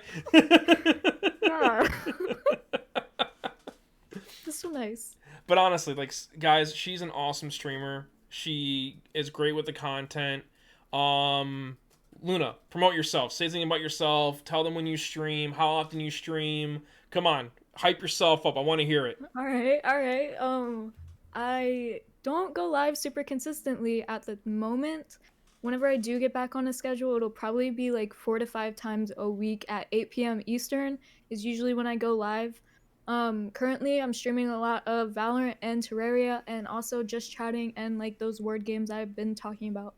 That's so nice. But honestly, like, guys, she's an awesome streamer. She is great with the content. Luna, promote yourself. Say something about yourself. Tell them when you stream, how often you stream. Come on, hype yourself up. I want to hear it. All right. I don't go live super consistently at the moment. Whenever I do get back on a schedule, it'll probably be like 4 to 5 times a week at 8 p.m. Eastern is usually when I go live. Currently I'm streaming a lot of Valorant and Terraria and also just chatting and like those word games I've been talking about.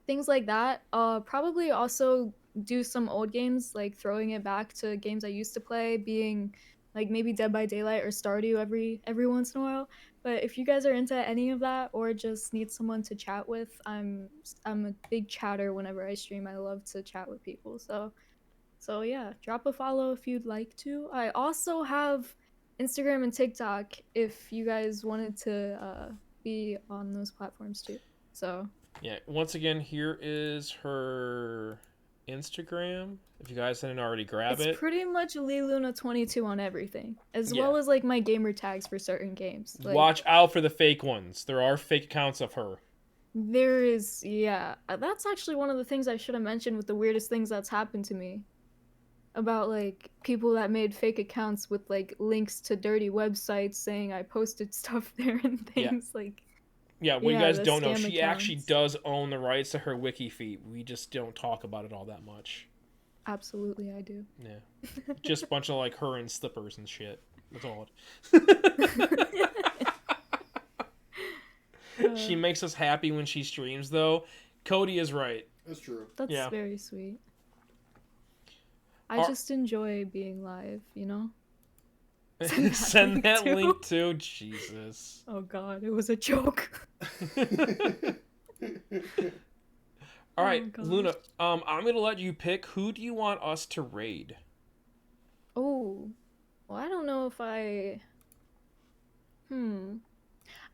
Things like that. Probably also do some old games, like throwing it back to games I used to play, being like maybe Dead by Daylight or Stardew every once in a while. But if you guys are into any of that or just need someone to chat with, I'm a big chatter whenever I stream. I love to chat with people. So yeah, drop a follow if you'd like to. I also have Instagram and TikTok if you guys wanted to be on those platforms too. So Yeah, once again, here is her Instagram. If you guys didn't already grab it's it. pretty much LEELUNA22 on everything, as Yeah. well as like my gamer tags for certain games. Like, Watch out for the fake ones. There are fake accounts of her. there is, yeah. That's actually one of the things I should have mentioned with the weirdest things that's happened to me. About like people that made fake accounts with like links to dirty websites saying I posted stuff there and things like. Yeah, what you Yeah, guys the don't know, scam she actually accounts. does own the rights to her wiki feed. We just don't talk about it all that much. Absolutely, I do. Yeah. Just a bunch of like her in slippers and shit. That's all. She makes us happy when she streams, though. Cody is right. That's true. That's Yeah. very sweet. I Are- just enjoy being live, you know? Send that too. link too. Jesus. Oh god, it was a joke. All right, gosh. Luna. I'm gonna let you pick. Who do you want us to raid? Oh, well, I don't know if I.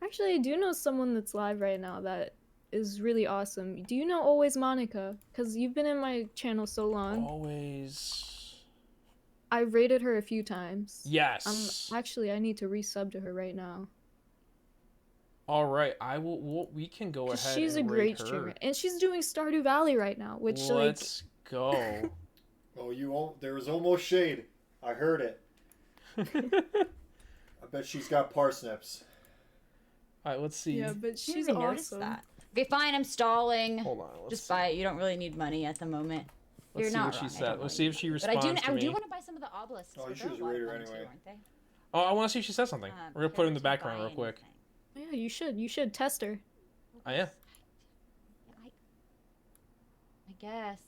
Actually, I do know someone that's live right now that is really awesome. Do you know Always Monica? Because you've been in my channel so long. Always. I've rated her a few times. Yes. Actually, I need to resub to her right now. All right, I will. We can go 'Cause ahead. she's a and great rate her. streamer, and she's doing Stardew Valley right now, which Let's go. Oh, there was almost shade. I heard it. I bet she's got parsnips. All right, let's see. yeah, but She's she's even noticed awesome. that. Okay, fine. I'm stalling. Hold on. Let's Just see. buy it. You don't really need money at the moment. Let's You're see not what she wrong. I said. don't Let's see really if she need it. responds But to I me. do want to buy some of the obelisks. Oh, you They're should a lot rate of her fun too, anyway. aren't they? Oh, I want to see if she says something. We're gonna put it in the because background real quick. Yeah, you should. You should test her. Oh yeah. I guess.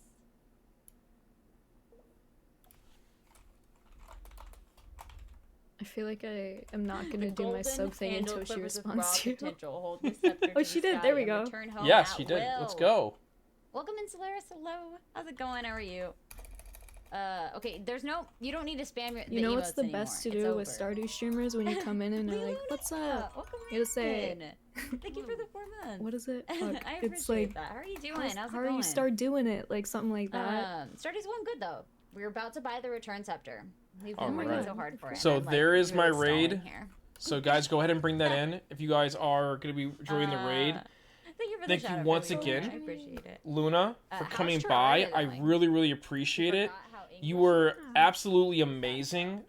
I feel like I am not gonna The do my golden sub thing handle until she quivers with responds raw to you. potential. Hold the scepter Oh, to she the did. sky There we and go. return home Yes, at she did. Let's will. go. Welcome in, Solaris. Hello. How's it going? How are you? Okay, there's no. You don't need to spam your. You know what's emotes the anymore. best to It's do with over. Stardew streamers when you come in and they're like, "What's up?" Welcome You just say, in. Thank you for the 4 months. "What is it?" Fuck. I It's appreciate like, that. How are you doing? How's- How's how it are going? you start doing it? Like something like that. Stardy's going good though. We're about to buy the return scepter. We've All been working right. so hard for it. So and I'm, there is my really stalling raid. here. So guys, go ahead and bring that in if you guys are gonna be joining the raid. Thank you for the Thank you shout-out, once everyone. again. I appreciate it. Luna, for how's coming Terraria by. I going? really, really appreciate it. Forgot how You English were is absolutely amazing.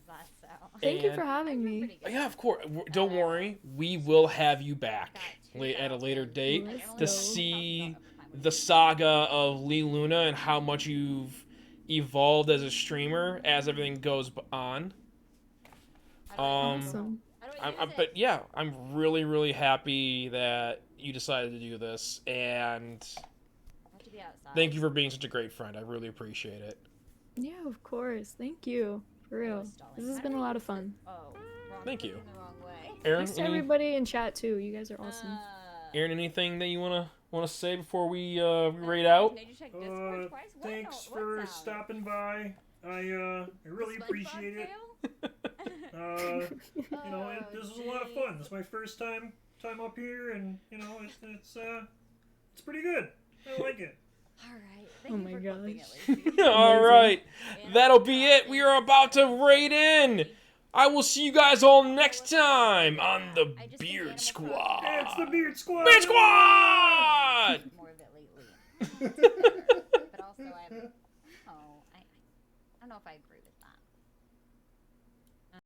that sound. Thank you and- for having me. Pretty good. Yeah, of course. Don't worry, we will have you back at a later date Let's to go. see the saga of Lee Luna and how much you've evolved as a streamer as everything goes on. Awesome. But yeah, I'm really, really happy that you decided to do this, and thank you for being such a great friend. I really appreciate it. Yeah, of course. Thank you. For real. This has been a lot of fun. Thank you. Aaron, Aaron, Thanks to everybody in chat too. You guys are awesome. Aaron, anything that you wanna say before we raid out? Thanks for stopping by. I really appreciate it. You know, this was a lot of fun. This is my first time up here, and you know, it's pretty good. I like it. Alright. Oh my gosh. All right, that'll be it. We are about to raid in. I will see you guys all next time on the Beard Squad. Yeah, it's the Beard Squad. Beard Squad. More of it lately. But also, I don't know if I agree.